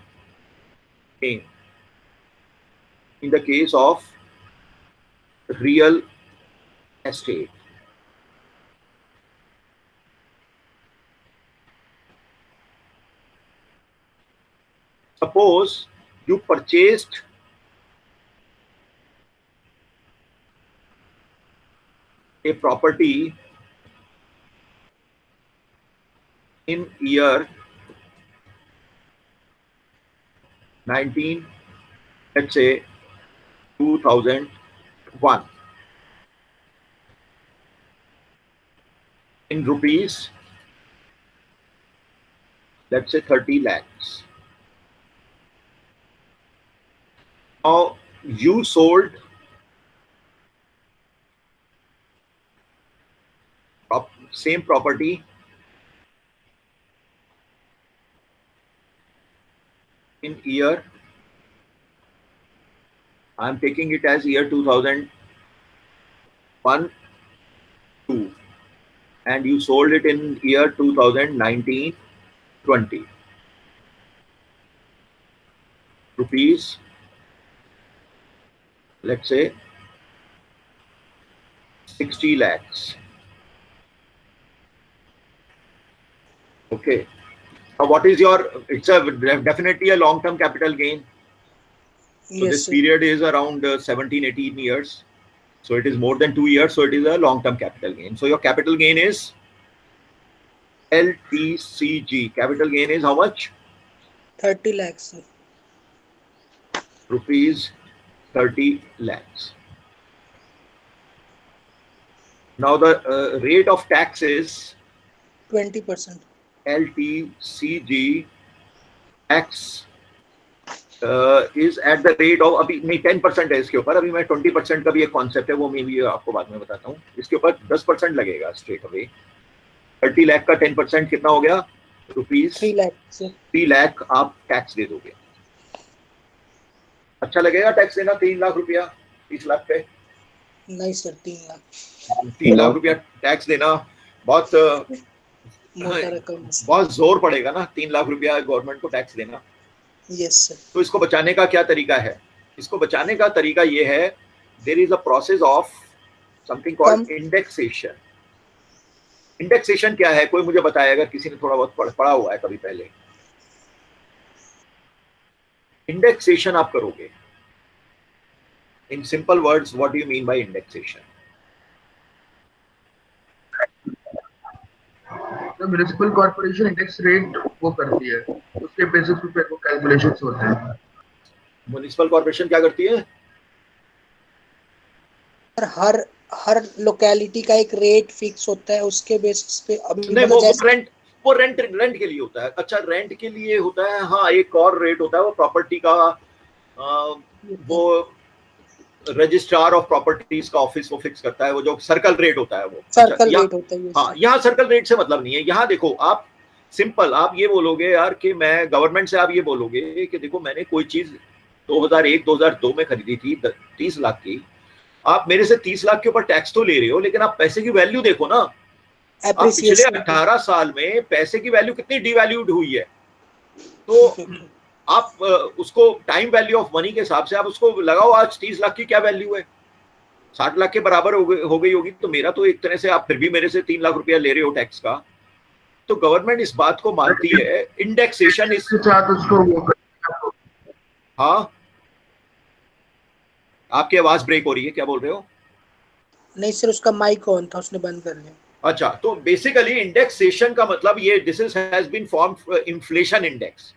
gain in the case of real estate. Suppose you purchased a property in year 19, let's say 2001, in rupees, let's say 30 lakhs. Now you sold same property in year, I'm taking it as year 2001, 2, and you sold it in year 2019, 20. Rupees, let's say 60 lakhs. Okay. Now what is your, it's definitely a long-term capital gain. So Yes, this sir. period is around 17, 18 years. So it is more than 2 years. So it is a long-term capital gain. So your capital gain is LTCG. Capital gain is how much? 30 lakhs, sir. Rupees 30 lakhs. Now the rate of tax is 20%. LTCG tax is at the rate of, अभी नहीं 10% है इसके ऊपर, अभी मैं 20% का भी एक कॉन्सेप्ट है वो मैं भी आपको बाद में बताता हूँ। इसके ऊपर 10% लगेगा स्ट्रेट अवे। 30 लाख का 10% कितना हो गया? रुपीज 3 लाख से 3 लाख आप टैक्स दे दोगे। अच्छा लगेगा टैक्स देना 3 लाख रुपया 30 लाख पे? नहीं सर, 3 लाख 3 लाख रुपया टैक्स देना बहुत मोटा रकम है। बहुत जोर पड़ेगा ना 3 लाख रुपया गवर्नमेंट को टैक्स देना। Yes sir. तो इसको बचाने का क्या तरीका है? इसको बचाने का तरीका ये है, there is a process of something called indexation. Indexation क्या है? कोई मुझे बताए अगर किसी ने थोड़ा बहुत पढ़ा हुआ है कभी पहले। इंडेक्सेशन आप करोगे, in simple words what do you mean by indexation? Municipal corporation index rate वो करती है, उसके बेसिस पे वो कैलकुलेशंस होते हैं। म्युनिसिपल कॉर्पोरेशन क्या करती है? हर हर लोकेलिटी का एक रेट फिक्स होता है, उसके बेसिस पे अभी नहीं, मतलब वो रेंट के लिए होता है। अच्छा, रेंट के लिए होता है। हाँ, एक और रेट होता है वो प्रॉपर्टी का, वो रजिस्ट्रार ऑफ प्रॉपर्टीज का ऑफिस वो फिक्स करता है, वो जो सर्कल रेट होता है वो। सर्कल रेट होता है। हाँ, यहाँ सर्कल रेट से मतलब नहीं है। यहाँ देखो, आप सिंपल आप ये बोलोगे यार कि मैं गवर्नमेंट से आप ये बोलोगे कि देखो मैंने कोई चीज 2001-2002 में खरीदी थी 30 लाख की, आप मेरे से 30 लाख के ऊपर टैक्स तो ले रहे हो, लेकिन आप पैसे की वैल्यू देखो ना। आप पिछले 18 साल में पैसे की वैल्यू कितनी डिवैल्यूड हुई है। तो आप उसको टाइम वैल्यू ऑफ मनी के हिसाब से आप उसको लगाओ, आज 30 लाख की क्या वैल्यू है? 60 लाख के बराबर हो गई होगी। तो मेरा तो एक तरह से, आप फिर भी मेरे से 3 लाख रुपया ले रहे हो टैक्स का। तो गवर्नमेंट इस बात को मानती है, इंडेक्सेशन इस उसको। हाँ, आपकी आवाज ब्रेक हो रही है, क्या बोल रहे हो? नहीं सर, उसका माइक ऑन था, उसने बंद कर लिया। अच्छा, तो बेसिकली इंडेक्सेशन का मतलब ये, this is has been formed inflation index,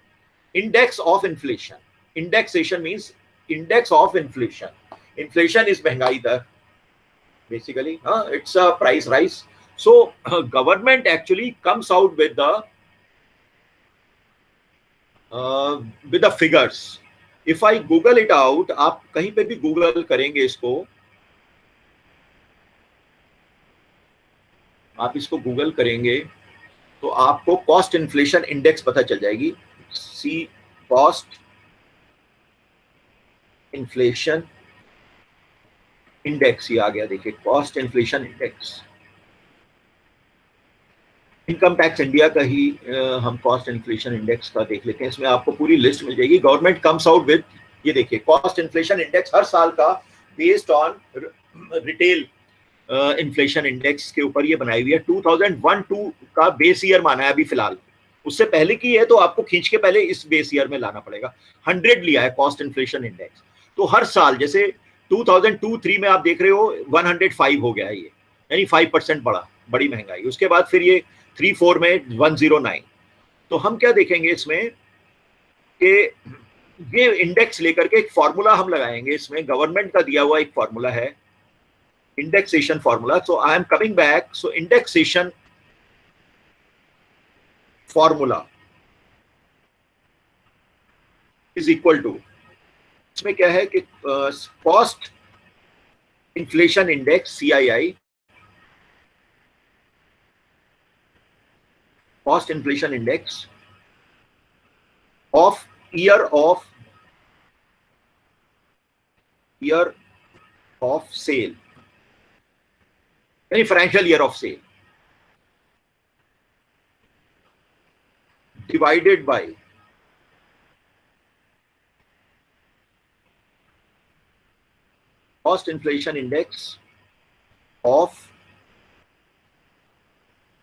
index of inflation. Indexation means index of inflation. Inflation is महंगाई दर basically, it's a price rise. So government actually comes out with the figures. If I Google it out, आप कहीं पे भी गूगल करेंगे इसको, आप इसको गूगल करेंगे तो आपको कॉस्ट इन्फ्लेशन इंडेक्स पता चल जाएगी। सी कॉस्ट इन्फ्लेशन इंडेक्स, ये आ गया, देखिए cost inflation index. Income tax India का ही हम कॉस्ट इन्फ्लेशन इंडेक्स का देख लेते हैं। इसमें आपको पूरी लिस्ट मिल जाएगी। गवर्नमेंट कम्स आउट विद, ये देखिए कॉस्ट इन्फ्लेशन इंडेक्स हर साल का based on retail inflation index के ऊपर ये बनाई हुई है। 2001-2 का बेस ईयर माना है अभी फिलहाल। उससे पहले की है तो आपको खींच के पहले इस बेस ईयर में लाना पड़ेगा। 100 लिया है कॉस्ट इन्फ्लेशन इंडेक्स। तो हर साल जैसे 2002-3 में आप देख रहे हो 105 हो गया है ये, यानी 5% बड़ी महंगाई। उसके बाद फिर ये 3-4 में 109। तो हम क्या देखेंगे इसमें कि ये इंडेक्स लेकर के एक फॉर्मूला हम लगाएंगे। इसमें गवर्नमेंट का दिया हुआ एक फॉर्मूला है, indexation formula. So I am coming back. So indexation formula is equal to, इसमें क्या है कि cost inflation index CII, cost inflation index of year of sale, any financial year of sale, divided by cost inflation index of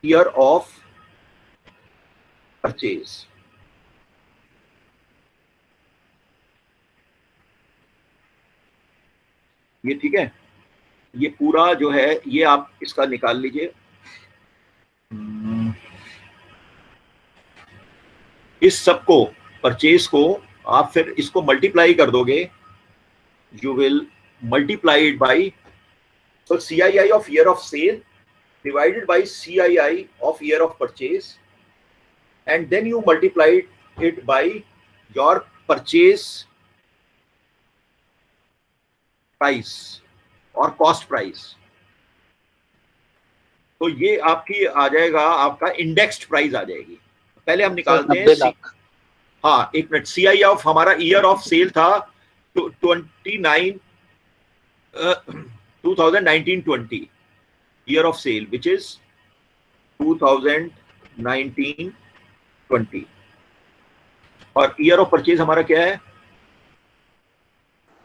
year of purchase. ये ठीक है। ये पूरा जो है ये आप इसका निकाल लीजिए। इस सब को, परचेज को आप फिर इसको मल्टीप्लाई कर दोगे। You will multiply it by So CII of year of sale divided by CII of year of purchase, and then you multiply it by your purchase price और cost price. तो ये आपकी आ जाएगा, आपका इंडेक्स्ड प्राइस आ जाएगी. पहले हम निकालते हैं 90 लाख. हाँ एक मिनट. CII ऑफ हमारा ईयर ऑफ सेल था 2019-20 year of sale, which is 2019-20, और year of purchase हमारा क्या है?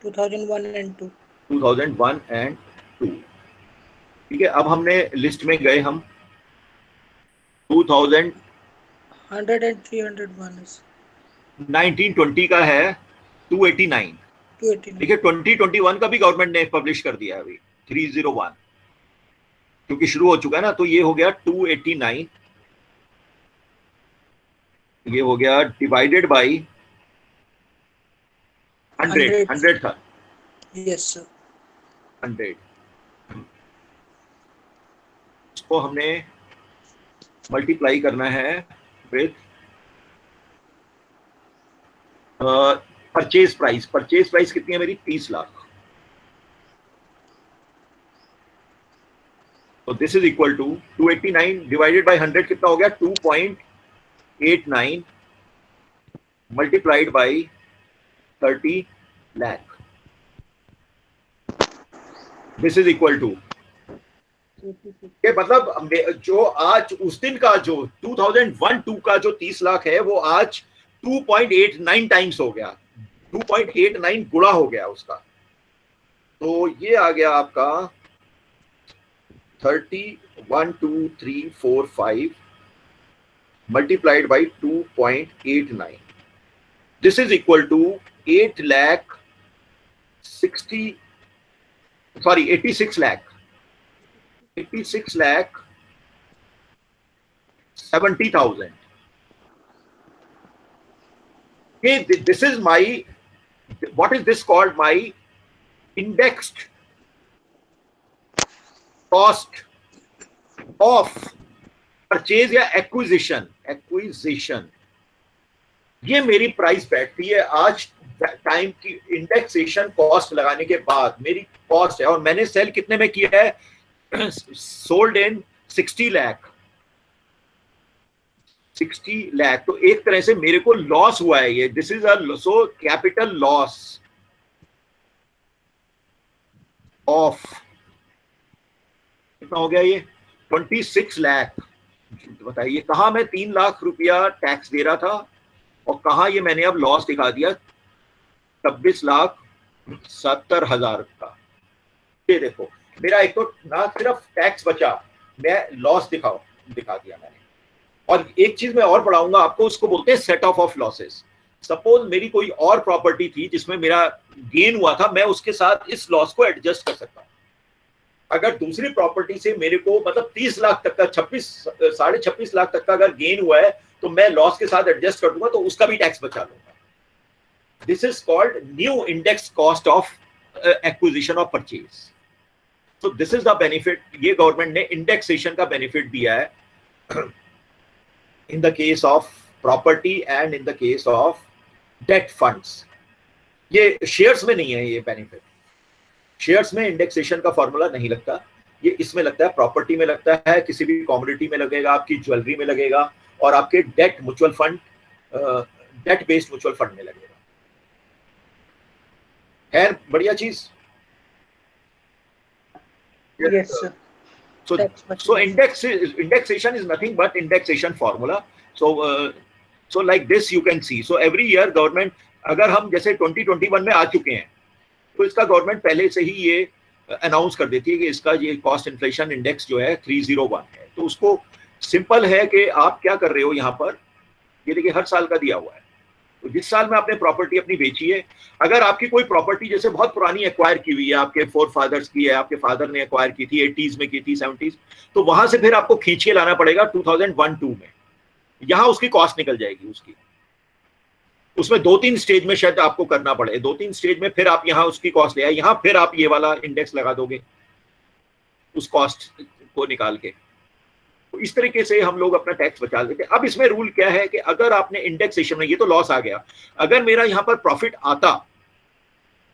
2001 and 2. 2001 and 2. ठीक है. अब हमने लिस्ट में गए हम 2000 100 and 301 is 1920 का है 289. 289. देखिए 2021 का भी गवर्नमेंट ने पब्लिश कर दिया है अभी 301, क्योंकि शुरू हो चुका है ना. तो ये हो गया 289, ये हो गया डिवाइडेड बाय 100 था. Yes sir. 100. इसको हमने मल्टीप्लाई करना है with purchase price. Purchase price कितनी है मेरी? 30 लाख. तो this is equal to 289 divided by 100 कितना हो गया? 2.89 multiplied by 30 lakh. This is equal to, मतलब जो आज उस दिन का जो 2001-2 का जो 30 लाख है वो आज 2.89 टाइम्स हो गया. 2.89 गुणा हो गया उसका. तो ये आ गया आपका 30, 1, 2, 3, 4, 5 multiplied by 2.89. This is equal to 86 lakh 70,000. Okay, this is my, what is this called? My indexed cost of purchase या एक्विजिशन. ये मेरी प्राइस बैठती है आज टाइम की इंडेक्सेशन कॉस्ट लगाने के बाद. मेरी कॉस्ट है और मैंने सेल कितने में किया है? Sold in 60 lakh. 60 लाख. तो एक तरह से मेरे को लॉस हुआ है ये. This is a so capital loss of, कितना हो गया ये? 26 लाख. बताइए कहां मैं 3 लाख रुपया टैक्स दे रहा था और कहां ये मैंने अब लॉस दिखा दिया 26,70,000 का. ये देखो मेरा एक तो ना सिर्फ टैक्स बचा, मैं लॉस दिखा दिया मैंने. और एक चीज मैं और पढ़ाऊंगा आपको, उसको बोलते हैं सेट ऑफ लॉसेस. सपोज मेरी कोई और प्रॉपर्टी थी जिसमें मेरा गेन हुआ था, मैं उसके साथ इस लॉस को एडजस्ट कर सकता हूं. अगर दूसरी प्रॉपर्टी से मेरे को मतलब 30 लाख तक का 26 लाख तक का अगर गेन हुआ है तो मैं लॉस के साथ एडजस्ट कर दूंगा, तो उसका भी टैक्स बचा लूंगा. This is called new index cost of acquisition of purchase. So this is the benefit. ये गवर्नमेंट ने इंडेक्सेशन का बेनिफिट दिया है in the case of property and in the case of date funds. ये शेयर्स में नहीं है ये बेनिफिट. शेयर्स में इंडेक्सेशन का फॉर्मूला नहीं लगता, ये इसमें लगता है, प्रॉपर्टी में लगता है, किसी भी कमोडिटी में लगेगा, आपकी ज्वेलरी में लगेगा, और आपके debt mutual fund, debt based mutual fund में लगेगा. है बढ़िया चीज. Yes sir. So indexation is nothing but indexation formula. So like this you can see. So every year government, अगर हम जैसे 2021 में आ चुके हैं तो इसका गवर्नमेंट पहले से ही ये अनाउंस कर देती है कि इसका ये कॉस्ट इन्फ्लेशन इंडेक्स जो है 301 है. तो उसको सिंपल है कि आप क्या कर रहे हो यहाँ पर, ये देखिए हर साल का दिया हुआ है. तो जिस साल में आपने प्रॉपर्टी अपनी बेची है, अगर आपकी कोई प्रॉपर्टी जैसे बहुत पुरानी एक्वायर की हुई है, आपके फोर फादर्स की है, आपके फादर ने एक्वायर की थी 80s में की थी 70s, तो वहां से फिर आपको खींच के लाना पड़ेगा 2001-2 में. यहां उसकी कॉस्ट निकल जाएगी उसकी. उसमें 2-3 स्टेज में शायद आपको करना पड़े, 2-3 स्टेज में फिर आप यहाँ उसकी कॉस्ट ले आए, यहाँ फिर आप ये वाला इंडेक्स लगा दोगे. उस कॉस्ट को निकाल के। तो इस तरीके से हम लोग अपना टैक्स बचा लेते हैं। अब इसमें रूल क्या है कि अगर आपने इंडेक्सेशन में, ये तो लॉस आ गया, अगर मेरा यहाँ पर प्रॉफिट आता,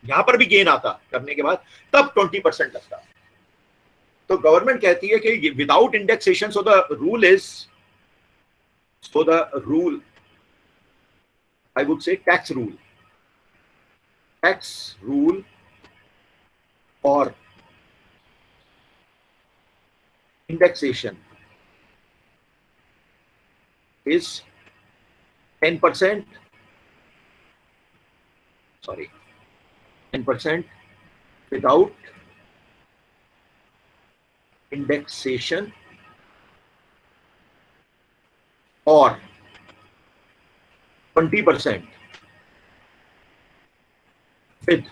यहां पर भी गेन आता करने के बाद, तब 20% लगता। तो गवर्नमेंट कहती है कि without indexation, so the rule I would say tax rule और indexation is 10%, 10% without indexation or 20% with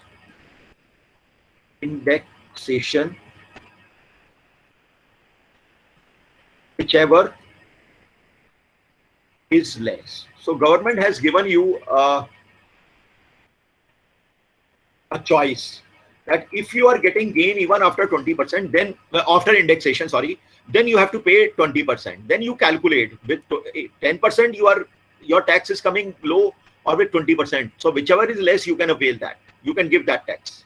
indexation, whichever is less. So government has given you a choice that if you are getting gain even after 20%, then after indexation, then you have to pay 20%. Then you calculate with 10%, your tax is coming low, or with 20%. So whichever is less, you can avail that. You can give that tax.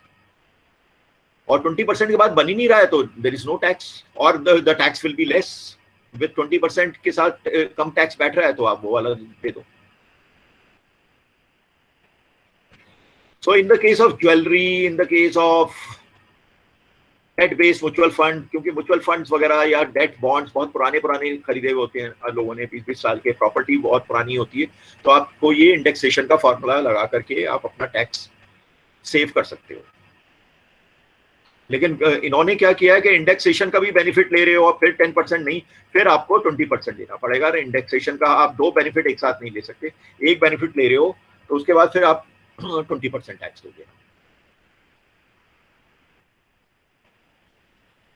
और 20% के बाद बन ही नहीं रहा है तो there is no tax, or the tax will be less. With 20% के साथ कम टैक्स बैठ रहा है तो आप वो वाला दे दो. So in the case of jewelry, in the case of debt based mutual fund, क्योंकि म्यूचुअल फंड्स वगैरह या डेट बॉन्ड्स बहुत पुराने खरीदे हुए होते हैं लोगों ने, 20-20 साल के, प्रॉपर्टी बहुत पुरानी होती है, तो आपको ये इंडेक्सेशन का फॉर्मूला लगा करके आप अपना टैक्स सेव कर सकते हो. लेकिन इन्होंने क्या किया है कि इंडेक्सेशन का भी बेनिफिट ले रहे हो और फिर 10% नहीं, फिर आपको 20% देना पड़ेगा. इंडेक्सेशन का आप दो बेनिफिट एक साथ नहीं ले सकते. एक बेनिफिट ले रहे हो तो उसके बाद फिर आप 20% टैक्स दोगे.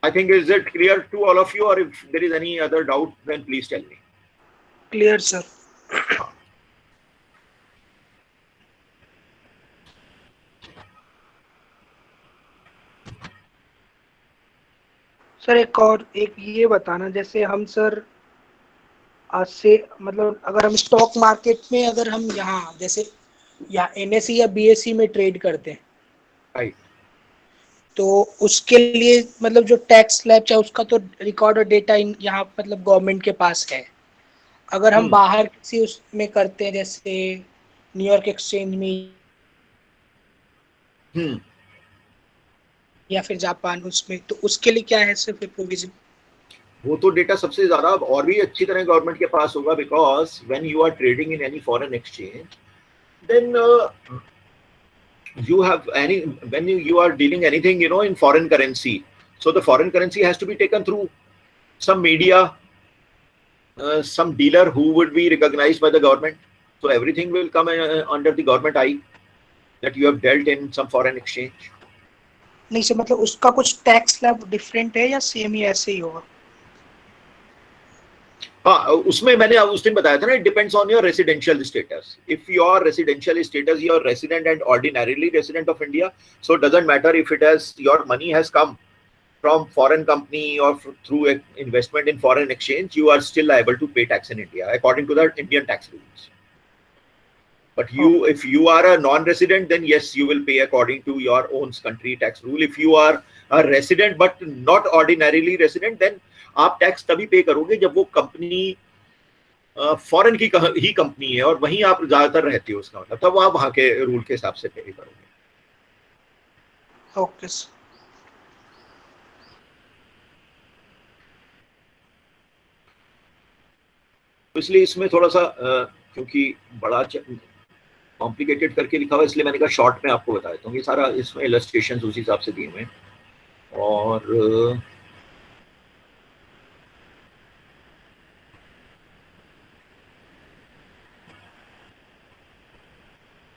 I think, is it clear to all of you, or if there is any other doubt, then please tell me. Clear, sir. Sir एक ये बताना, जैसे हम सर आज से मतलब अगर हम स्टॉक मार्केट में, अगर हम यहाँ जैसे या एनएसई या बीएसई में ट्रेड करते हैं, राइट, तो उसके लिए मतलब जो टैक्स स्लैब चाहे उसका तो रिकॉर्ड और डेटा यहाँ मतलब गवर्नमेंट के पास है. अगर हम बाहर किसी उसमें करते हैं जैसे न्यूयॉर्क एक्सचेंज में या फिर जापान, उसमें तो उसके लिए क्या है सिर्फ प्रोविजन? वो तो डेटा सबसे ज्यादा और भी अच्छी तरह गवर्नमेंट के पास होगा, because when you are trading in any foreign exchange, then you have any, when you are dealing anything in foreign currency, so the foreign currency has to be taken through some media, some dealer who would be recognized by the government, so everything will come under the government eye that you have dealt in some foreign exchange. नहीं सर, मतलब उसका कुछ टैक्स स्लैब डिफरेंट है या सेम ही ऐसे ही होगा? हाँ, उसमें मैंने उस दिन बताया था ना, it depends on your residential status. If your residential status, your resident and ordinarily resident of India, so doesn't matter if it has, your money has come from foreign company or through investment in foreign exchange, you are still liable to pay tax in India according to the Indian tax rules. But if you are a non-resident, then yes, you will pay according to your own country tax rule. If you are a resident but not ordinarily resident, then आप टैक्स तभी पे करोगे जब वो कंपनी फॉरेन की ही कंपनी है और वहीं आप ज्यादातर रहते हो, उसका मतलब तब आप वहां के रूल के हिसाब से पे करोगे. Okay sir. तो इसलिए इसमें थोड़ा सा क्योंकि बड़ा कॉम्प्लिकेटेड करके लिखा हुआ, इसलिए मैंने कहा शॉर्ट में आपको बता देता हूँ. ये सारा इसमें इलस्ट्रेशंस उसी हिसाब से दिए हुए हैं. और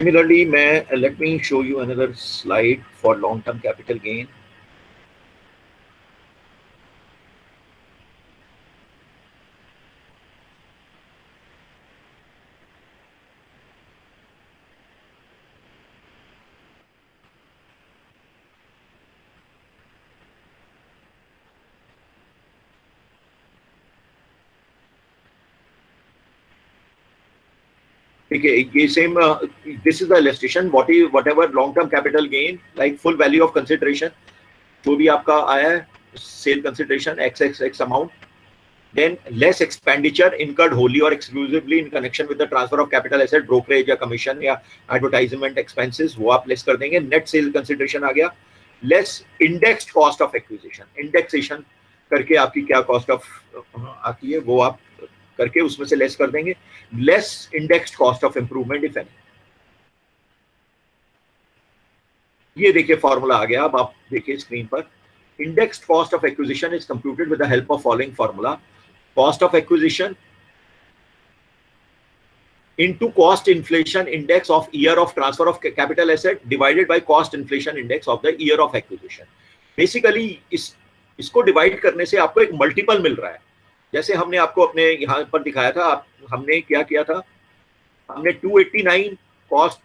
similarly, let me show you another slide for long-term capital gain. ठीक है, ये same, this is the illustration what ever long term capital gain like full value of consideration, जो भी आपका आया है sale consideration x amount, then less expenditure incurred wholly or exclusively in connection with the transfer of capital asset, brokerage या commission या advertisement expenses, वो आप लेस कर देंगे. net sale consideration आ गया. less indexed cost of acquisition, indexation करके आपकी क्या cost of आती है वो आप करके उसमें से लेस कर देंगे. less indexed cost of improvement if any. ये देखिए फॉर्मूला आ गया. अब आप देखिए स्क्रीन पर. indexed cost of acquisition is computed with the help of following formula. Cost of acquisition into cost inflation index of year of transfer of capital asset divided by cost inflation index of the year of acquisition. Basically इसको डिवाइड करने से आपको एक मल्टीपल मिल रहा है. जैसे हमने आपको अपने यहाँ पर दिखाया था, हमने क्या किया था, हमने 289 cost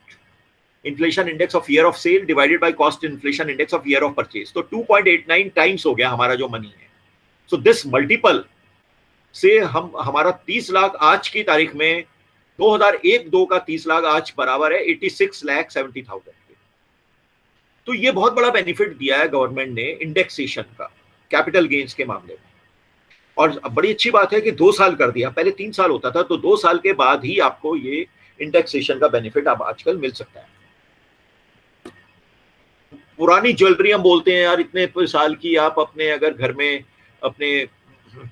inflation index of year of sale divided by cost inflation index of year of purchase, तो 2.89 टाइम्स हो गया हमारा जो मनी है. सो दिस मल्टीपल से हमारा 30 लाख आज की तारीख में 2001-2 का 30 लाख आज बराबर है 86,70,000 के. तो ये बहुत बड़ा बेनिफिट दिया है गवर्नमेंट ने इंडेक्सेशन का कैपिटल गेन्स के मामले में. और बड़ी अच्छी बात है कि 2 साल कर दिया, पहले 3 साल होता था, तो 2 साल के बाद ही आपको ये इंडेक्सेशन का बेनिफिट अब आजकल मिल सकता है. पुरानी ज्वेलरी हम बोलते हैं यार, इतने साल की आप अपने अगर घर में अपने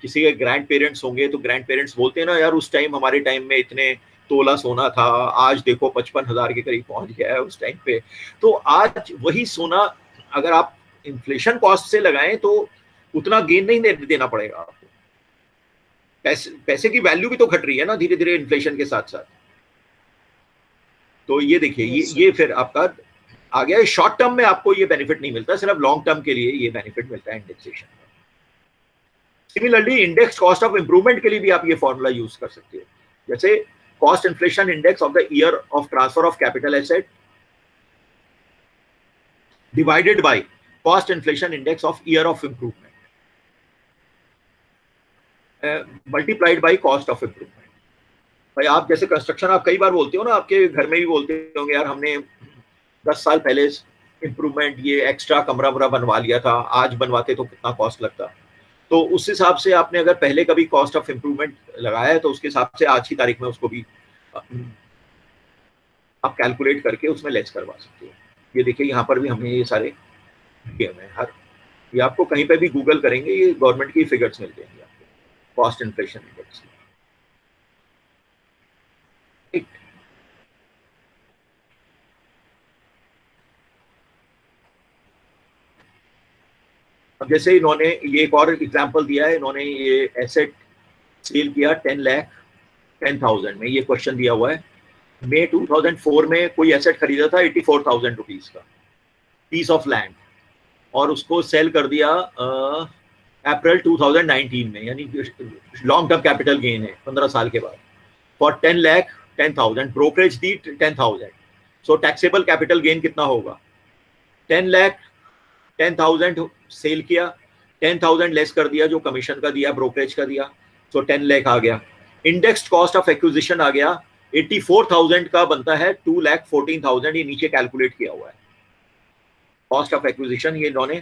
किसी के ग्रैंड पेरेंट्स होंगे तो ग्रैंड पेरेंट्स बोलते हैं ना यार उस टाइम हमारे टाइम में इतने तोला सोना था, आज देखो 55,000 के करीब पहुंच गया है उस टाइम पे. तो आज वही सोना अगर आप इन्फ्लेशन कॉस्ट से लगाएं तो उतना गेन नहीं देना पड़ेगा आपको. पैसे की वैल्यू भी तो घट रही है ना धीरे धीरे इन्फ्लेशन के साथ साथ. तो ये देखिए ये फिर आपका आ गया. शॉर्ट टर्म में आपको ये बेनिफिट नहीं मिलता, सिर्फ लॉन्ग टर्म के लिए ये बेनिफिट मिलता है indexation. Similarly index cost of improvement के लिए भी आप ये फॉर्मूला यूज कर सकते हैं. जैसे cost inflation index of the year of transfer of capital asset divided by cost inflation index of year of improvement multiplied by cost of improvement. भाई आप जैसे कंस्ट्रक्शन आप कई बार बोलते हो ना, आपके घर में भी बोलते होंगे यार हमने 10 साल पहले इंप्रूवमेंट ये एक्स्ट्रा कमरा बनवा लिया था, आज बनवाते तो कितना कॉस्ट लगता. तो उस हिसाब से आपने अगर पहले कभी कॉस्ट ऑफ इंप्रूवमेंट लगाया है तो उसके हिसाब से आज की तारीख में उसको भी आप कैलकुलेट करके उसमें लेस करवा सकते हो. ये देखिए यहाँ पर भी हमने ये सारे गेम है. हर ये आपको कहीं पे भी गूगल करेंगे ये गवर्नमेंट की फिगर्स मिल जाएंगे आपको कॉस्ट इन्फ्लेशन इंडेक्स. अब जैसे इन्होंने ये एक और एग्जांपल दिया है, इन्होंने ये एसेट सेल किया 10,10,000 में. ये क्वेश्चन दिया हुआ है मई 2004 में कोई एसेट खरीदा था 84,000 रुपीज का पीस ऑफ लैंड, और उसको सेल कर दिया अप्रैल 2019 में, यानी लॉन्ग टर्म कैपिटल गेन है 15 साल के बाद, for 10,10,000. Brokerage the 10,000. So taxable capital gain कितना होगा? 10,10,000 सेल किया, 10,000 लेस कर दिया जो कमीशन का दिया, ब्रोकरेज का दिया, सो 10 लाख आ गया. इंडेक्स्ड कॉस्ट ऑफ एक्विजिशन आ गया 84,000 का बनता है 2,14,000. ये नीचे कैलकुलेट किया हुआ है कॉस्ट ऑफ एक्विजिशन. ये इन्होंने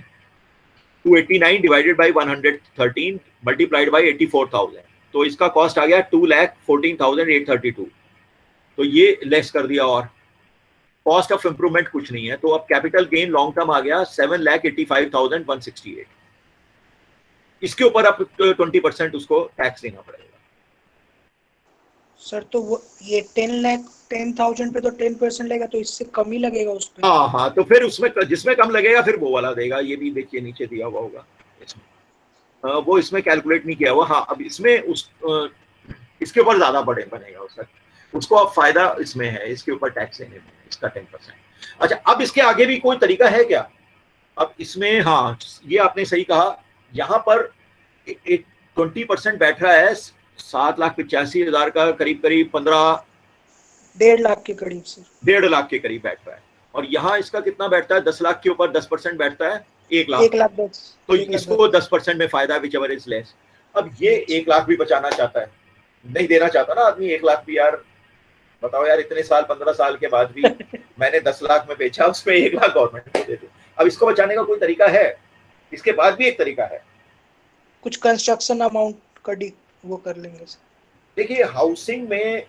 289 डिवाइडेड बाय 113 मल्टीप्लाइड बाय 84,000, तो इसका कॉस्ट आ गया 2,14,832. तो ये लेस कर दिया और कॉस्ट ऑफ इंप्रूवमेंट कुछ नहीं है. तो अब कैपिटल गेन लॉन्ग टर्म आ गया 7,85,168. इसके ऊपर आप 20% उसको टैक्स देना पड़ेगा. सर तो वो ये 10,10,000 पे तो 10% लगेगा, तो इससे कम ही लगेगा उस पे. हाँ, तो फिर उसमें जिसमें कम लगेगा फिर वो वाला देगा. ये भी देखिए नीचे दिया हुआ होगा इसमें. वो इसमें कैलकुलेट नहीं किया हुआ. हाँ, अब इसमें इसके ऊपर ज्यादा बनेगा उसको अब फायदा इसमें है, इसके ऊपर टैक्स देने में इसका 10%. अच्छा, अब इसके आगे भी कोई तरीका है क्या? अब इसमें हाँ, ये आपने सही कहा, यहाँ पर 20% बैठ रहा है 7,85,000 का, करीब 1.5 लाख के करीब सर, 1.5 लाख के करीब बैठ रहा है. और यहाँ इसका कितना बैठता है? 10 लाख के ऊपर 10% बैठता है 1 लाख. 1,10,000. तो इसको 10% में फायदा विच एवर इज लेस. अब ये 1 लाख भी बचाना चाहता है, नहीं देना चाहता ना आदमी 1 लाख भी यार, बताओ यार, इतने साल 15 साल के बाद भी मैंने 10 लाख में बेचा, उसमें 1 लाख गवर्नमेंट को दे दो। अब इसको बचाने का कोई तरीका है? इसके बाद भी एक तरीका है, कुछ कंस्ट्रक्शन अमाउंट का वो कर लेंगे सर। देखिए हाउसिंग में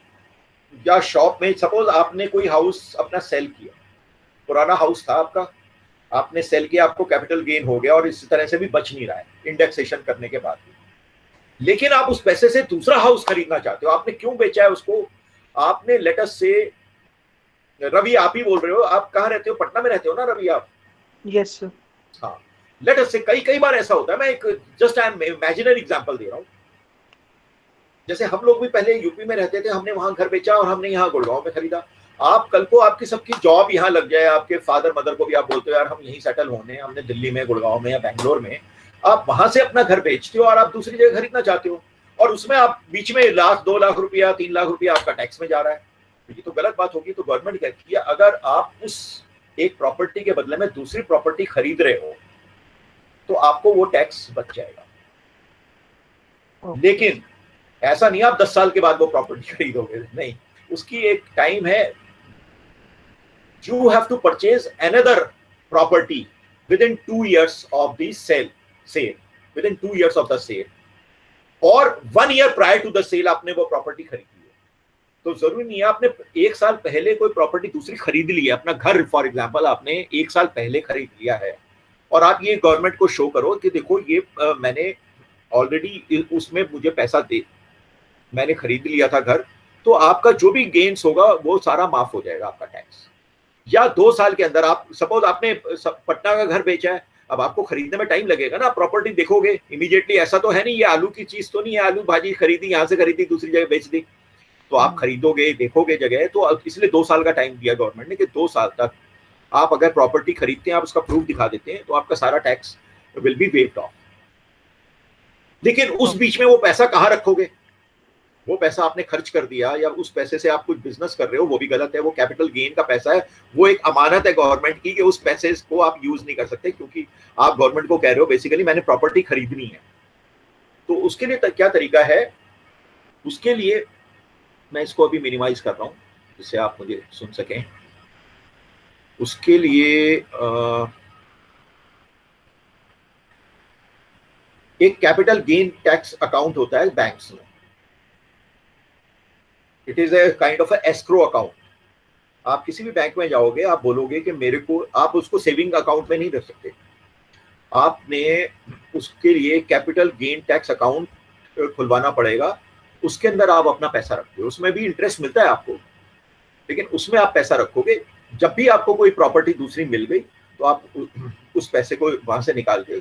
या शॉप में, सपोज आपने कोई हाउस अपना सेल किया, पुराना हाउस था आपका, आपने सेल किया, आपको कैपिटल गेन हो गया और इस तरह से भी बच नहीं रहा है इंडेक्सेशन करने के बाद भी, लेकिन आप उस पैसे से दूसरा हाउस खरीदना चाहते हो। आपने क्यों बेचा है उसको? आपने लेटस से, रवि आप ही बोल रहे हो, आप कहाँ रहते हो? पटना में रहते हो ना रवि आप? Yes sir. हाँ, लेटस से कई कई बार ऐसा होता है, मैं एक just I am imaginary example दे रहा हूँ। जैसे हम लोग भी पहले यूपी में रहते थे, हमने वहां घर बेचा और हमने यहाँ गुड़गांव में खरीदा। आप कल को आपकी सबकी जॉब यहाँ लग जाए, आपके फादर मदर को भी आप बोलते हो यार हम यहीं सेटल होने, हमने दिल्ली में, गुड़गांव में या बैंगलोर में, आप वहां से अपना घर बेचते हो और आप दूसरी जगह खरीदना चाहते हो, और उसमें आप बीच में 1 लाख 2 लाख रुपया 3 लाख रुपया आपका टैक्स में जा रहा है, तो ये तो गलत बात होगी। तो गवर्नमेंट कहती है अगर आप उस एक प्रॉपर्टी के बदले में दूसरी प्रॉपर्टी खरीद रहे हो तो आपको वो टैक्स बच जाएगा। लेकिन ऐसा नहीं आप 10 साल के बाद वो प्रॉपर्टी खरीदोगे, नहीं, उसकी एक टाइम है। You have to purchase another property within 2 years of the sale, within 2 years of the sale, और 1 year prior to the sale आपने वो प्रॉपर्टी खरीदी है। तो जरूरी नहीं है आपने 1 साल पहले कोई प्रॉपर्टी दूसरी खरीद ली है, अपना घर फॉर एग्जाम्पल आपने 1 साल पहले खरीद लिया है, और आप ये गवर्नमेंट को शो करो कि देखो ये मैंने ऑलरेडी उसमें मुझे पैसा दे, मैंने खरीद लिया था घर, तो आपका जो भी गेन्स होगा वो सारा माफ हो जाएगा आपका टैक्स। या 2 साल के अंदर, आप सपोज आपने पटना का घर बेचा है, अब आपको खरीदने में टाइम लगेगा ना, प्रॉपर्टी देखोगे इमीडिएटली, ऐसा तो है नहीं ये आलू की चीज तो नहीं है, आलू भाजी खरीदी यहाँ से खरीदी दूसरी जगह बेच दी, तो आप खरीदोगे देखोगे जगह, तो इसलिए 2 साल का टाइम दिया गवर्नमेंट ने कि 2 साल तक आप अगर प्रॉपर्टी खरीदते हैं, आप उसका प्रूफ दिखा देते हैं, तो आपका सारा tax will be waived of. लेकिन उस बीच में वो पैसा कहाँ रखोगे? वो पैसा आपने खर्च कर दिया या उस पैसे से आप कुछ बिजनेस कर रहे हो, वो भी गलत है। वो कैपिटल गेन का पैसा है, वो एक अमानत है गवर्नमेंट की कि उस पैसे को आप यूज नहीं कर सकते, क्योंकि आप गवर्नमेंट को कह रहे हो बेसिकली मैंने प्रॉपर्टी खरीदनी है। तो उसके लिए क्या तरीका है? उसके लिए मैं इसको अभी मिनिमाइज कर रहा हूँ जिससे आप मुझे सुन सकें। उसके लिए एक कैपिटल गेन टैक्स अकाउंट होता है बैंक्स में, it is a kind of escrow account. आप किसी भी बैंक में जाओगे, आप बोलोगे कि मेरे को, आप उसको सेविंग अकाउंट में नहीं रख सकते, आपने उसके लिए कैपिटल गेन टैक्स अकाउंट खुलवाना पड़ेगा। उसके अंदर आप अपना पैसा रखते हो, उसमें भी इंटरेस्ट मिलता है आपको, लेकिन उसमें आप पैसा रखोगे। जब भी आपको कोई प्रॉपर्टी दूसरी मिल गई तो आप उस पैसे को वहां से निकाल के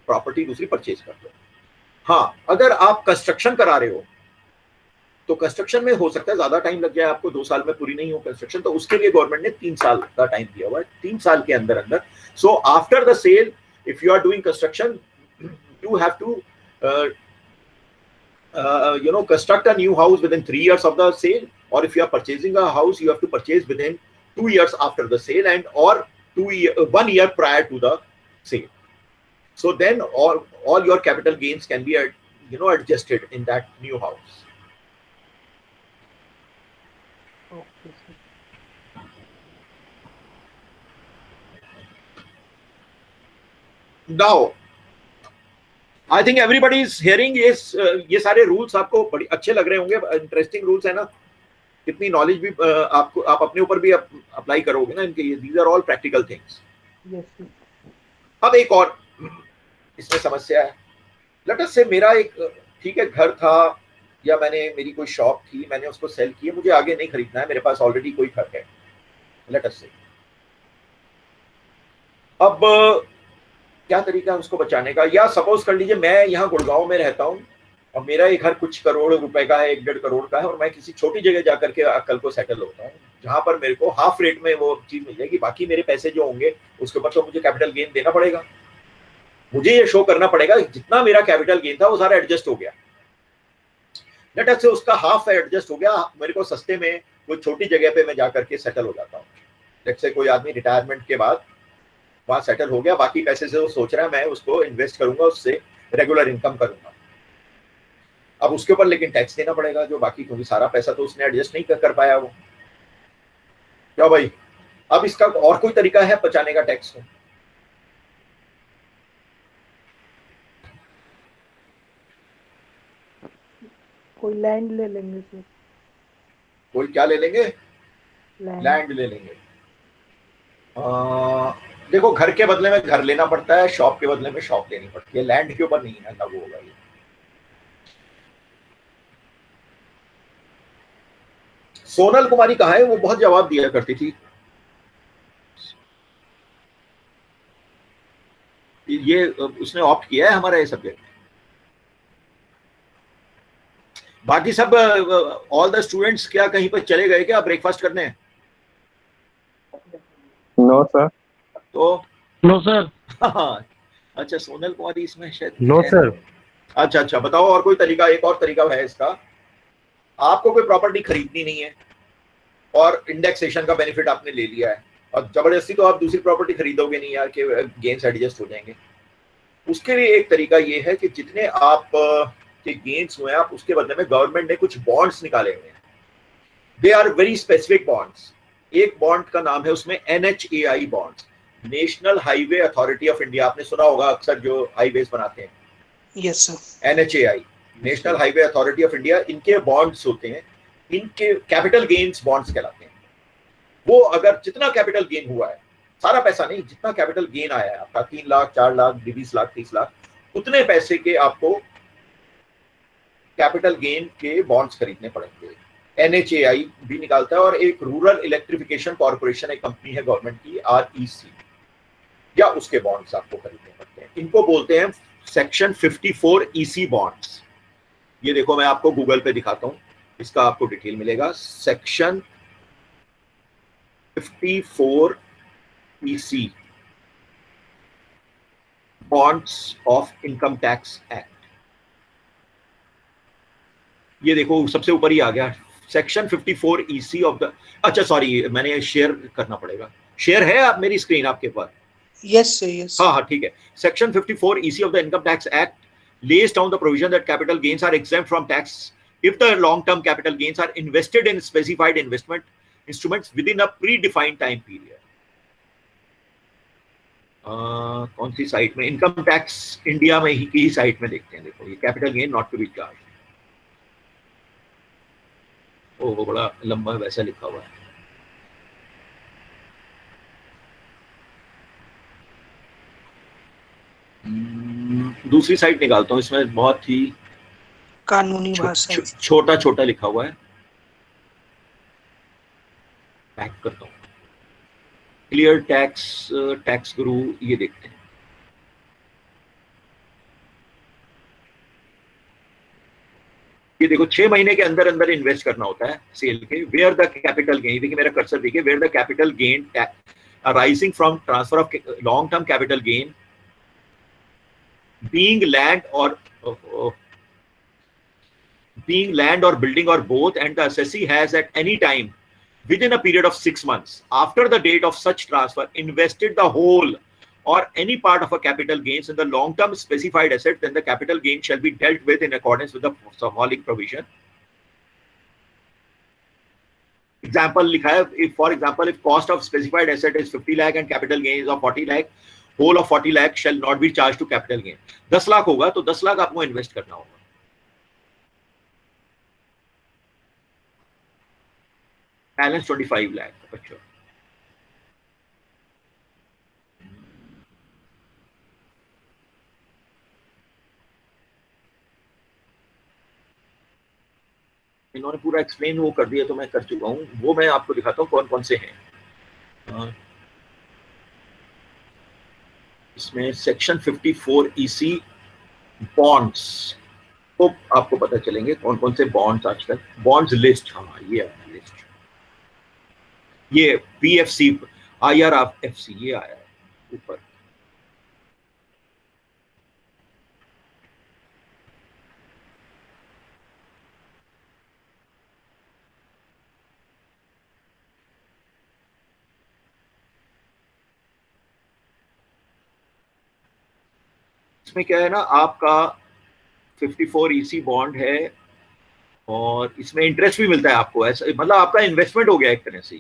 प्रॉपर्टी दूसरी परचेज कर लो। हाँ, अगर आप कंस्ट्रक्शन करा रहे हो तो कंस्ट्रक्शन में हो सकता है ज्यादा टाइम लग जाए, आपको 2 साल में पूरी नहीं हो कंस्ट्रक्शन, तो उसके लिए गवर्नमेंट ने 3 साल का टाइम दिया हुआ है। 3 साल के अंदर अंदर, so after the sale if you are doing construction you have to construct a new house within 3 years of the sale, or if you are purchasing a house you have to purchase within 2 years after the sale, and or 1 year prior to the sale. So then all your capital gains can be adjusted in that new house. Okay. Now I think everybody is hearing ये सारे रूल्स आपको बड़ी अच्छे लग रहे होंगे, इंटरेस्टिंग रूल्स है ना, कितनी नॉलेज भी आपको, आप अपने ऊपर भी अप्लाई करोगे ना इनके, these are all practical things. अब एक और इसमें समस्या है, लेट अस से मेरा एक, ठीक है, घर था या मेरी कोई शॉप थी, मैंने उसको सेल किया, मुझे आगे नहीं खरीदना है, मेरे पास ऑलरेडी कोई घर है, लेट अस से। अब क्या तरीका है उसको बचाने का? या सपोज कर लीजिए मैं यहाँ गुड़गांव में रहता हूँ और मेरा ये घर कुछ करोड़ रुपए का है, 1-1.5 करोड़ का है, और मैं किसी छोटी जगह जाकर के कल को सेटल होता हूँ जहां पर मेरे को हाफ रेट में वो चीज मिल जाएगी, बाकी मेरे पैसे जो होंगे उसके ऊपर तो मुझे कैपिटल गेन देना पड़ेगा। मुझे ये शो करना पड़ेगा जितना मेरा कैपिटल गेन था वो सारा एडजस्ट हो गया, लेट अस से उसका हाफ एडजस्ट हो गया, मेरे को सस्ते में कोई छोटी जगह पे मैं जाकर के सेटल हो जाता हूँ। लेट से कोई आदमी रिटायरमेंट के बाद वहां सेटल हो गया, बाकी पैसे से वो सोच रहा है मैं उसको इन्वेस्ट करूंगा, उससे रेगुलर इनकम करूंगा। अब उसके ऊपर लेकिन टैक्स देना पड़ेगा जो बाकी, क्योंकि सारा पैसा तो उसने एडजस्ट नहीं कर पाया वो। क्या भाई, अब इसका और कोई तरीका है बचाने का टैक्स को? कोई लैंड ले लेंगे सर। कोई क्या ले लेंगे? लैंड। लैंड ले लेंगे। देखो, घर के बदले में घर लेना पड़ता है, शॉप के बदले में शॉप लेनी पड़ती है, लैंड के ऊपर नहीं है लागू होगा ये। सोनल कुमारी कहाँ है? वो बहुत जवाब दिया करती थी। ये उसने ऑप्ट किया है हमारा ये सब्जेक्ट। बाकी सब ऑल द स्टूडेंट्स क्या कहीं पर चले गए क्या ब्रेकफास्ट करने? No sir. तो नो सर। हाँ, अच्छा, सोनल कुमारी इसमें शायद नो है। सर। अच्छा अच्छा, बताओ और कोई तरीका? एक और तरीका है इसका। आपको कोई प्रॉपर्टी खरीदनी नहीं है और इंडेक्सेशन का बेनिफिट आपने ले लिया है, और जबरदस्ती तो आप दूसरी प्रॉपर्टी खरीदोगे नहीं यार, कि गेन्स एडजस्ट हो जाएंगे। उसके लिए एक तरीका ये है कि जितने आप के गेन्स हुए हैं, आप उसके बदले में गवर्नमेंट ने कुछ बॉन्ड्स निकाले हुए हैं। They are very specific bonds. एक बॉन्ड का नाम है उसमें NHAI bonds, national highway authority of India. आपने सुना होगा अक्सर जो हाईवेज बनाते हैं। Yes sir. NHAI, national highway authority of India, इनके बॉन्ड्स होते हैं, इनके कैपिटल गेन्स बॉन्ड्स कहलाते हैं। वो अगर जितना कैपिटल गेन हुआ है, सारा पैसा नहीं, जितना कैपिटल गेन आया है आपका 3 लाख 4 लाख 20 लाख 30 लाख, उतने पैसे के आपको कैपिटल गेन के बॉन्ड्स खरीदने पड़ेंगे। NHAI भी निकालता है, और एक रूरल इलेक्ट्रिफिकेशन कॉर्पोरेशन एक कंपनी है गवर्नमेंट की, REC, या उसके बॉन्ड्स आपको खरीदने पड़ते हैं। इनको बोलते हैं सेक्शन 54 EC बॉन्ड्स। ये देखो, मैं आपको गूगल पे दिखाता हूं, इसका आपको डिटेल मिलेगा। Section 54 EC bonds of income tax act. ये देखो सबसे ऊपर ही आ गया, सेक्शन 54 EC ऑफ द, अच्छा सॉरी, मैंने शेयर करना पड़ेगा। शेयर है आप मेरी स्क्रीन आपके पास? Yes sir. यस। हाँ हाँ, ठीक है। Section 54 EC of the Income Tax Act lays down the provision that capital gains are exempt from tax if the long-term capital gains are invested in specified investment instruments within a predefined time period. कौन सी साइट में? इनकम टैक्स इंडिया में ही की साइट में देखते हैं। देखो, ये capital gain not to be charge. ओ, वो बड़ा लंबा वैसा लिखा हुआ है। दूसरी साइट निकालता हूँ, इसमें बहुत ही कानूनी भाषा है। छोटा छोटा लिखा हुआ है। पैक करता हूँ। क्लियर टैक्स, टैक्स गुरु, ये देखते हैं। ये देखो, 6 महीने के अंदर अंदर इन्वेस्ट करना होता है सेल के। वेयर द कैपिटल गेन, देखिए मेरा कर्सर देखिए, where the capital gain arising from transfer of long term capital gain being land or building or both, and the assessee has at any time within a period of 6 months after the date of such transfer invested the whole or any part of a capital gains in the long term specified asset, then the capital gain shall be dealt with in accordance with the following provision. Example लिखा है, if for example if cost of specified asset is 50 lakh and capital gain is of 40 lakh, whole of 40 lakh shall not be charged to capital gain. 10 lakh होगा तो 10 लाख आपको इन्वेस्ट करना होगा। बैलेंस 25 लाख। अच्छा, इन्होंने पूरा एक्सप्लेन वो कर दिया, तो मैं कर चुका हूँ। वो मैं आपको दिखाता हूँ कौन कौन से हैं। इसमें सेक्शन 54 EC बॉन्ड्स, तो आपको पता चलेंगे कौन कौन से बॉन्ड्स आज तक। बॉन्ड्स लिस्ट, हाँ ये लिस्ट, ये PFC IRFC ये आया है ऊपर। इसमें क्या है ना, आपका 54 EC बॉन्ड है और इसमें इंटरेस्ट भी मिलता है आपको, ऐसा मतलब आपका इन्वेस्टमेंट हो गया एक तरह से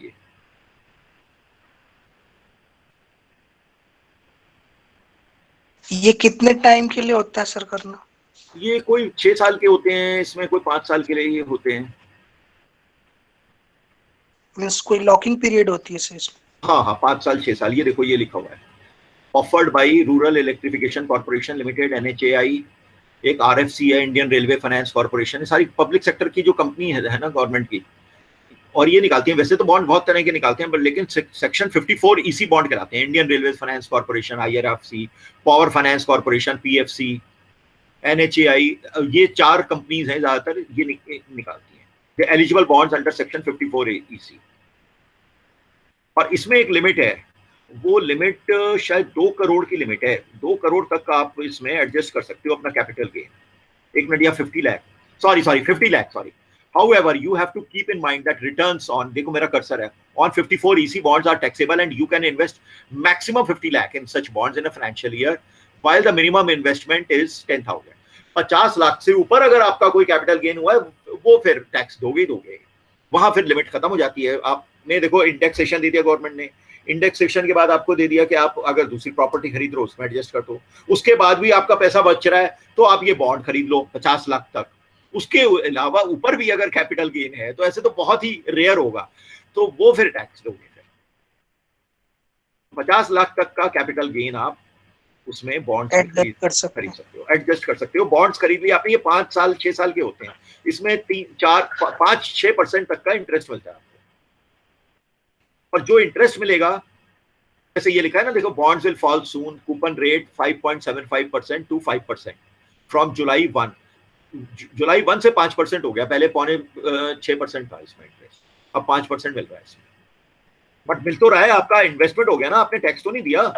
ये कितने टाइम के लिए होता है सर करना? ये कोई 6 साल के होते हैं, इसमें कोई 5 साल के लिए ये होते हैं। मीन्स कोई लॉकिंग पीरियड होती है सर इसमें? हाँ हाँ, 5 साल 6 साल, ये देखो ये लिखा हुआ है, offered by rural electrification corporation limited NHAI, एक RFC है, इंडियन रेलवे फाइनेंस कॉर्पोरेशन, सारी पब्लिक सेक्टर की जो कंपनी है ना गवर्नमेंट की, और ये निकालती हैं। वैसे तो बॉन्ड बहुत तरह के निकालते हैं, बट लेकिन सेक्शन 54 EC बॉन्ड कहलाते हैं। Indian railway finance corporation, IRFC, power finance corporation, PFC, NHAI, ये 4 कंपनीज हैं ज्यादातर ये निकालती हैं eligible bonds under section 54 EC। और इसमें एक लिमिट है, वो लिमिट शायद 2 करोड़ की लिमिट है। 2 करोड़ तक का आप इसमें एडजस्ट कर सकते हो अपना कैपिटल गेन। 1 मिनट, या 50 lakh, sorry 50 lakh, sorry. However, you have to keep in mind that returns on, देखो मेरा कर्सर है, on 54 EC bonds are taxable and you can invest maximum 50 lakh in such bonds in a financial year, while the minimum investment is 10,000। 50 lakh से ऊपर अगर आपका कोई कैपिटल गेन हुआ है वो फिर टैक्स दोगे दोगे, वहां फिर लिमिट खत्म हो जाती है। आपने देखो इंडेक्सेशन दे दिया गवर्नमेंट ने, इंडेक्सेशन के बाद आपको दे दिया कि आप अगर दूसरी प्रॉपर्टी खरीद रहे हो उसमें एडजस्ट कर दो, उसके बाद भी आपका पैसा बच रहा है तो आप ये बॉन्ड खरीद लो 50 लाख तक। उसके अलावा ऊपर भी अगर कैपिटल गेन है तो ऐसे तो बहुत ही रेयर होगा, तो वो फिर टैक्स दोगे। फिर 50 लाख तक का कैपिटल गेन आप उसमें बॉन्ड्स खरीद सकते हो, एडजस्ट कर सकते हो। बॉन्ड्स खरीद लिए आपने, ये 5 साल 6 साल के होते हैं, इसमें 3-4-5-6% तक का इंटरेस्ट मिलता है आपको। और जो इंटरेस्ट मिलेगा, जैसे ये लिखा है ना, देखो, bonds will fall soon, coupon rate 5.75% to 5% from जुलाई 1। जुलाई 1 से 5% हो गया, पहले 6.25% था इसमें इंटरेस्ट, अब 5% मिल रहा है इसमें। बट मिल तो रहा है, आपका इन्वेस्टमेंट हो गया ना, आपने टैक्स तो नहीं दिया।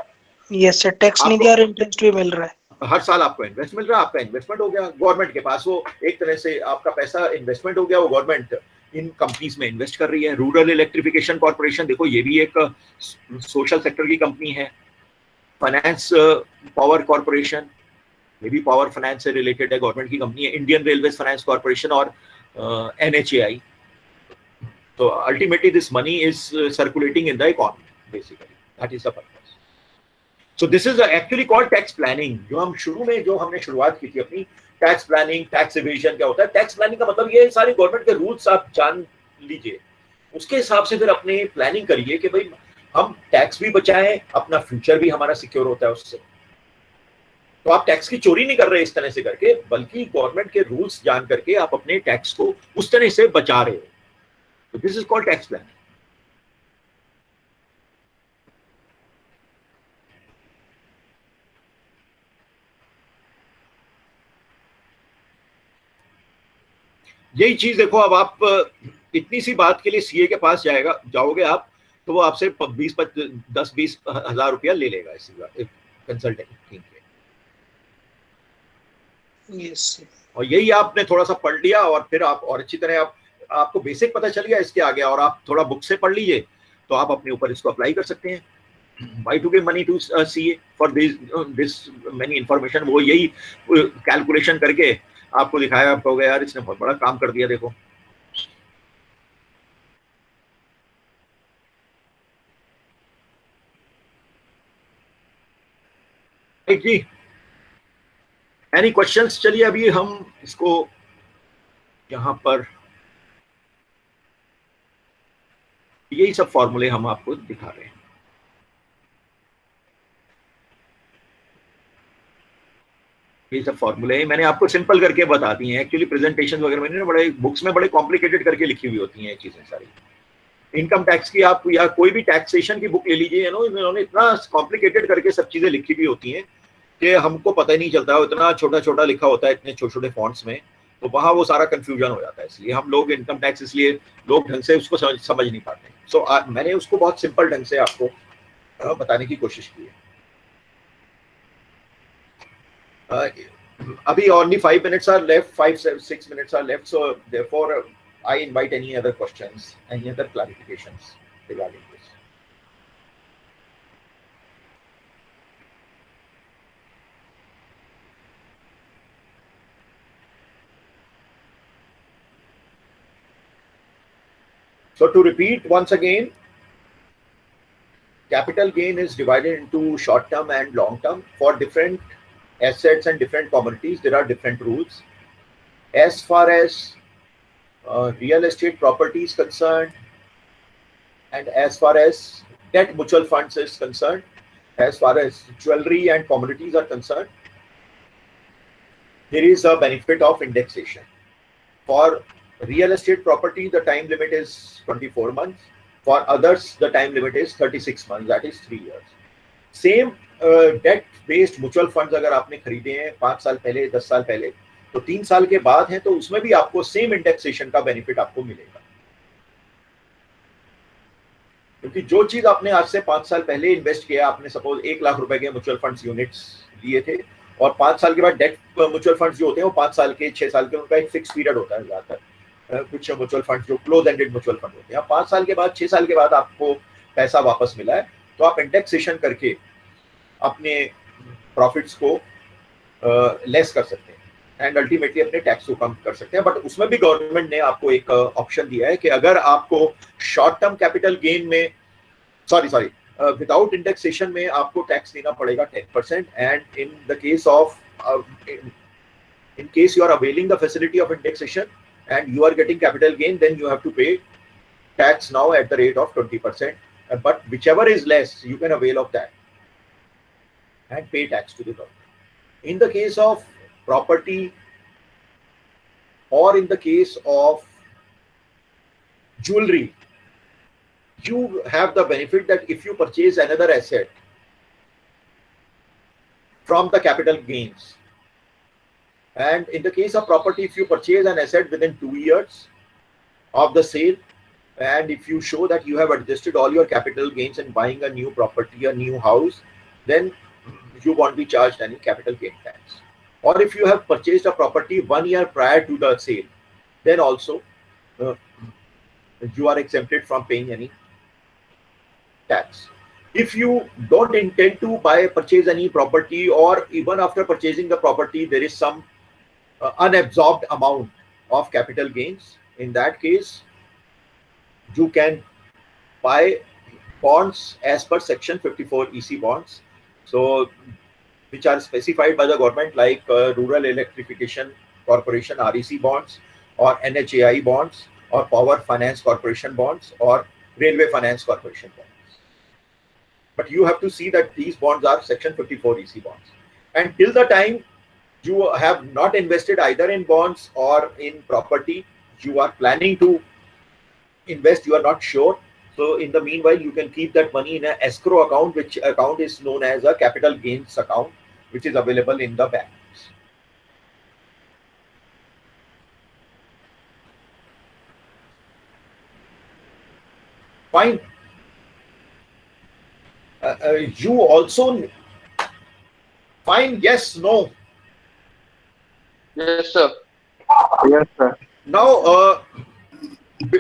यस सर, टैक्स नहीं दिया और इंटरेस्ट भी मिल रहा है। हर साल आपको इन्वेस्ट मिल रहा है, आपका इन्वेस्टमेंट हो गया गवर्नमेंट के पास, वो एक तरह से आपका पैसा इन्वेस्टमेंट हो गया, वो गवर्नमेंट इन कंपनीज में इन्वेस्ट कर रही है। रूरल इलेक्ट्रिफिकेशन कॉर्पोरेशन, देखो ये भी एक सोशल सेक्टर की कंपनी है। फाइनेंस पावर कॉर्पोरेशन, ये भी पावर फाइनेंस से रिलेटेड है, गवर्नमेंट की कंपनी है। इंडियन रेलवे फाइनेंस कॉर्पोरेशन और NHAI। तो ultimately this money is circulating in the economy, basically that is the purpose. So this is actually called tax planning. जो हम शुरू में जो हमने शुरुआत की थी अपनी, टैक्स प्लानिंग, टैक्स इवेजन क्या होता है। टैक्स प्लानिंग का मतलब ये सारे गवर्नमेंट के रूल्स आप जान लीजिए, उसके हिसाब से फिर अपने प्लानिंग करिए कि भाई हम टैक्स भी बचाएं, अपना फ्यूचर भी हमारा सिक्योर होता है उससे। तो आप टैक्स की चोरी नहीं कर रहे इस तरह से करके, बल्कि गवर्नमेंट के रूल्स जान करके आप अपने टैक्स को उस तरह से बचा रहे हो। तो this is called tax planning. यही चीज देखो, अब आप इतनी सी बात के लिए CA के पास जाओगे आप, तो वो आपसे 10-20 हजार रुपया ले लेगा इसी कंसल्टेंट के। यस। और यही आपने थोड़ा सा पढ़ लिया और फिर आप और अच्छी तरह आपको बेसिक पता चल गया इसके आगे, और आप थोड़ा बुक से पढ़ लीजिए तो आप अपने ऊपर इसको अप्लाई कर सकते हैं। Why to give money to CA for this many information? वो यही कैलकुलेशन करके आपको दिखाया, आप कहोगे यार इसने बहुत बड़ा काम कर दिया। देखो जी, एनी क्वेश्चंस? चलिए अभी हम इसको यहाँ पर यही सब फॉर्मूले हम आपको दिखा रहे हैं। ये सब फॉर्मूले मैंने आपको सिंपल करके बता दी हैं। एक्चुअली प्रेजेंटेशन वगैरह मैंने बड़े बुक्स में बड़े कॉम्प्लिकेटेड करके लिखी हुई होती हैं चीजें सारी। इनकम टैक्स की आप या कोई भी टैक्सेशन की बुक ले लीजिए, इन्होंने इतना कॉम्प्लिकेटेड करके सब चीजें लिखी हुई होती हैं कि हमको पता ही नहीं चलता है, इतना छोटा छोटा लिखा होता है इतने छोटे छोटे फॉन्ट्स में, तो वहाँ वो सारा कंफ्यूजन हो जाता है। इसलिए हम लोग इनकम टैक्स, इसलिए लोग ढंग से उसको समझ नहीं पाते। सो मैंने उसको बहुत सिंपल ढंग से आपको बताने की कोशिश की है। अभी only 5 minutes are left, 5-6 minutes are left, so therefore I invite any other questions, any other clarifications regarding this. So to repeat once again, capital gain is divided into short term and long term. For different assets and different commodities, there are different rules. As far as real estate property is concerned, and as far as debt mutual funds is concerned, as far as jewelry and commodities are concerned, there is a benefit of indexation. For real estate property, the time limit is 24 months. For others, the time limit is 36 months, that is 3 years. Same debt based mutual funds अगर आपने खरीदे हैं 5 साल पहले, 10 साल पहले, तो 3 साल के बाद हैं, तो उसमें भी आपको सेम इंडेक्सेशन का बेनिफिट आपको मिलेगा। क्योंकि जो चीज आपने आज से 5 साल पहले इन्वेस्ट किया, आपने सपोज 1 लाख रुपए के म्यूचुअल फंड्स यूनिट्स लिए थे, और 5 साल के बाद डेट म्यूचुअल फंड्स जो होते हैं वो 5 साल के 6 साल के उनका एक फिक्स पीरियड होता है। ज्यादातर कुछ म्यूचुअल फंड जो क्लोज एंडेड म्यूचुअल फंड होते हैं, 5 साल के बाद 6 साल के बाद आपको पैसा वापस मिला है, तो आप इंडेक्सेशन करके अपने प्रॉफिट्स को लेस कर सकते हैं एंड अल्टीमेटली अपने टैक्स को कम कर सकते हैं। बट उसमें भी गवर्नमेंट ने आपको एक ऑप्शन दिया है कि अगर आपको शॉर्ट टर्म कैपिटल गेन में सॉरी विदाउट इंडेक्सेशन में आपको टैक्स देना पड़ेगा 10%, and in the case of in case you are availing the facility of indexation and you are getting capital gain, then you have to pay tax now at the rate of 20%, but whichever is less you can avail of that and pay tax to the government. In the case of property or in the case of jewelry, you have the benefit that if you purchase another asset from the capital gains, and in the case of property, if you purchase an asset within 2 years of the sale, and if you show that you have adjusted all your capital gains in buying a new property, a new house, then you won't be charged any capital gain tax. Or if you have purchased a property 1 year prior to the sale, then also you are exempted from paying any tax. If you don't intend to purchase any property, or even after purchasing the property there is some unabsorbed amount of capital gains, in that case you can buy bonds as per section 54 EC bonds, so which are specified by the government, like Rural Electrification Corporation REC bonds, or NHAI bonds, or Power Finance Corporation bonds, or Railway Finance Corporation bonds. But you have to see that these bonds are section 54 EC bonds, and till the time you have not invested either in bonds or in property, you are planning to invest, you are not sure, so in the meanwhile you can keep that money in an escrow account, which account is known as a capital gains account, which is available in the banks. Fine. You also fine, yes, no? Yes, sir. Yes, sir. Now,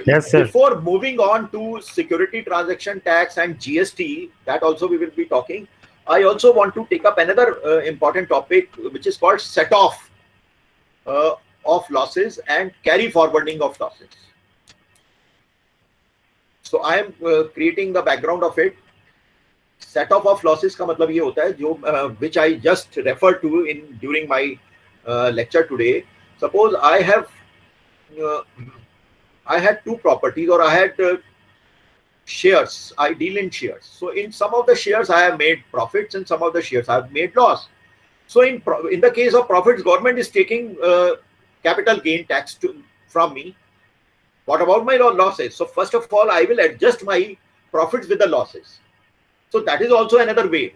Yes, sir. before moving on to security transaction tax and GST, that also we will be talking, I also want to take up another important topic, which is called set off of losses and carry forwarding of losses. So I am creating the background of it. Set off of losses का मतलब ये होता है जो which I just referred to during my lecture today. Suppose I had 2 properties, or I had shares. I deal in shares. So in some of the shares I have made profits, and some of the shares I have made loss. So in the case of profits, government is taking capital gain tax from me. What about my losses? So first of all, I will adjust my profits with the losses. So that is also another way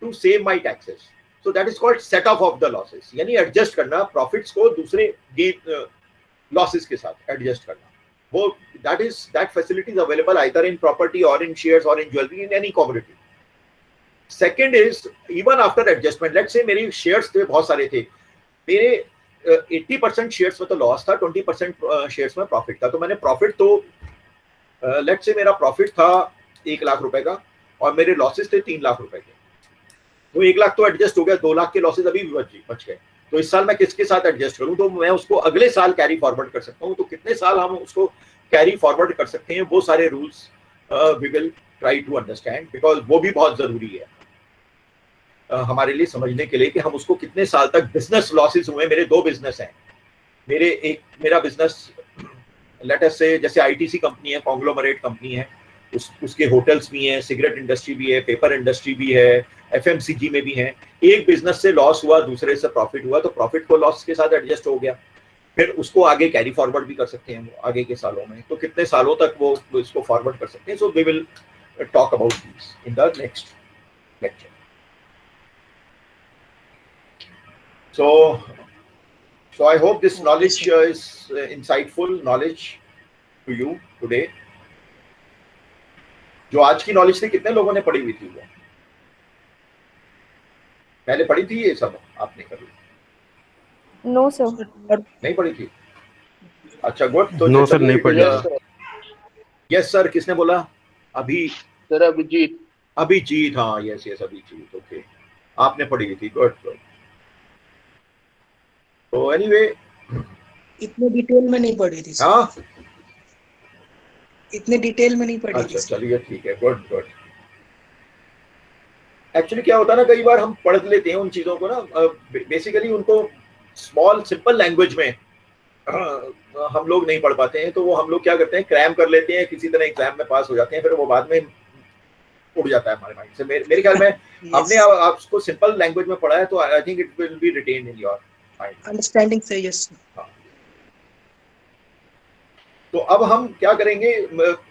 to save my taxes. So that is called set off of the losses. यानी adjust करना profits को दूसरे losses के साथ adjust करना. वो that facility is available either in property or in shares or in jewelry, in any commodity. Second is even after adjustment. Let's say मेरे shares थे बहुत सारे थे. मेरे 80% shares में तो loss था, 20% shares में profit था. तो मैंने profit तो let's say मेरा profit था 1 लाख रुपए का, और मेरे लॉसेस थे 3 लाख रुपए के. तो 1 लाख तो एडजस्ट हो गया, 2 लाख के लॉसेस अभी भी बच गए. तो इस साल मैं किसके साथ एडजस्ट करूं? तो मैं उसको अगले साल कैरी फॉरवर्ड कर सकता हूं. तो कितने साल हम उसको कैरी फॉरवर्ड कर सकते हैं, वो सारे rules we will try to understand, because वो भी बहुत जरूरी है हमारे लिए समझने के लिए कि हम उसको कितने साल तक, बिजनेस लॉसेस हुए, मेरे 2 बिजनेस हैं, मेरा बिजनेस लेट अस से जैसे आईटीसी कंपनी है, कॉन्ग्लोमरेट कंपनी है, उसके होटल्स भी हैं, सिगरेट इंडस्ट्री भी है, पेपर इंडस्ट्री भी है, एफएमसीजी में भी है। एक बिजनेस से लॉस हुआ, दूसरे से प्रॉफिट हुआ, तो प्रॉफिट को लॉस के साथ एडजस्ट हो गया, फिर उसको आगे कैरी फॉरवर्ड भी कर सकते हैं आगे के सालों में, तो कितने सालों तक वो इसको फॉरवर्ड कर सकते हैं। So we will talk about this in the next lecture. So I hope this knowledge is insightful knowledge to you today. जो आज की नॉलेज थी, कितने लोगों ने पढ़ी हुई थी? वो पहले पढ़ी थी ये सब आपने कभी? नो सर, नहीं पढ़ी थी? अच्छा गुड। तो नो सर, नहीं पढ़ी। यस सर, किसने बोला? अभी सर अभिजीत। अभिजीत, हाँ यस यस अभिजीत, ओके, आपने पढ़ी हुई थी, गुड गुड। तो एनीवे, इतने डिटेल में नहीं पढ़ी थी सर। हाँ इतने डिटेल में नहीं पढ़ी अच्छा थी सर। चलिए ठीक है, गुड गुड। एक्चुअली क्या होता है ना, कई बार हम पढ़ लेते हैं उन चीजों को ना, बेसिकली उनको स्मॉल सिंपल लैंग्वेज में हम लोग नहीं पढ़ पाते हैं, तो वो हम लोग क्या करते हैं, क्रैम कर लेते हैं, किसी तरह एग्जाम में पास हो जाते हैं, फिर वो बाद में उड़ जाता है हमारे माइंड से। मेरे ख्याल में हमने आपको सिंपल लैंग्वेज में पढ़ा है, तो I think it will be retained in your mind. Understanding से, यस। तो अब हम क्या करेंगे,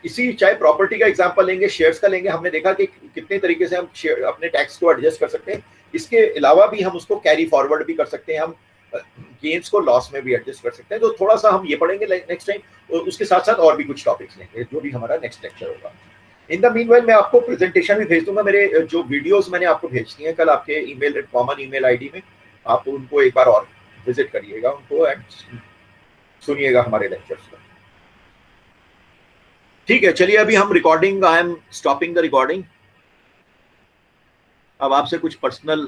इसी चाहे प्रॉपर्टी का एग्जांपल लेंगे, शेयर्स का लेंगे, हमने देखा कि कितने तरीके से हम अपने टैक्स को एडजस्ट कर सकते हैं। इसके अलावा भी हम उसको कैरी फॉरवर्ड भी कर सकते हैं, हम गेन्स को लॉस में भी एडजस्ट कर सकते हैं। तो थोड़ा सा हम ये पढ़ेंगे नेक्स्ट टाइम, और उसके साथ साथ और भी कुछ टॉपिक्स लेंगे, जो भी हमारा नेक्स्ट लेक्चर होगा। इन द मीनवाइल मैं आपको प्रेजेंटेशन भी भेज दूंगा, मेरे जो वीडियोस मैंने आपको भेज दिए हैं कल आपके ईमेल, कॉमन ईमेल आईडी में, आप उनको एक बार और विजिट करिएगा उनको, एंड सुनिएगा हमारे लेक्चर्स को। ठीक है, चलिए अभी हम recording, I am stopping the recording. अब आपसे कुछ पर्सनल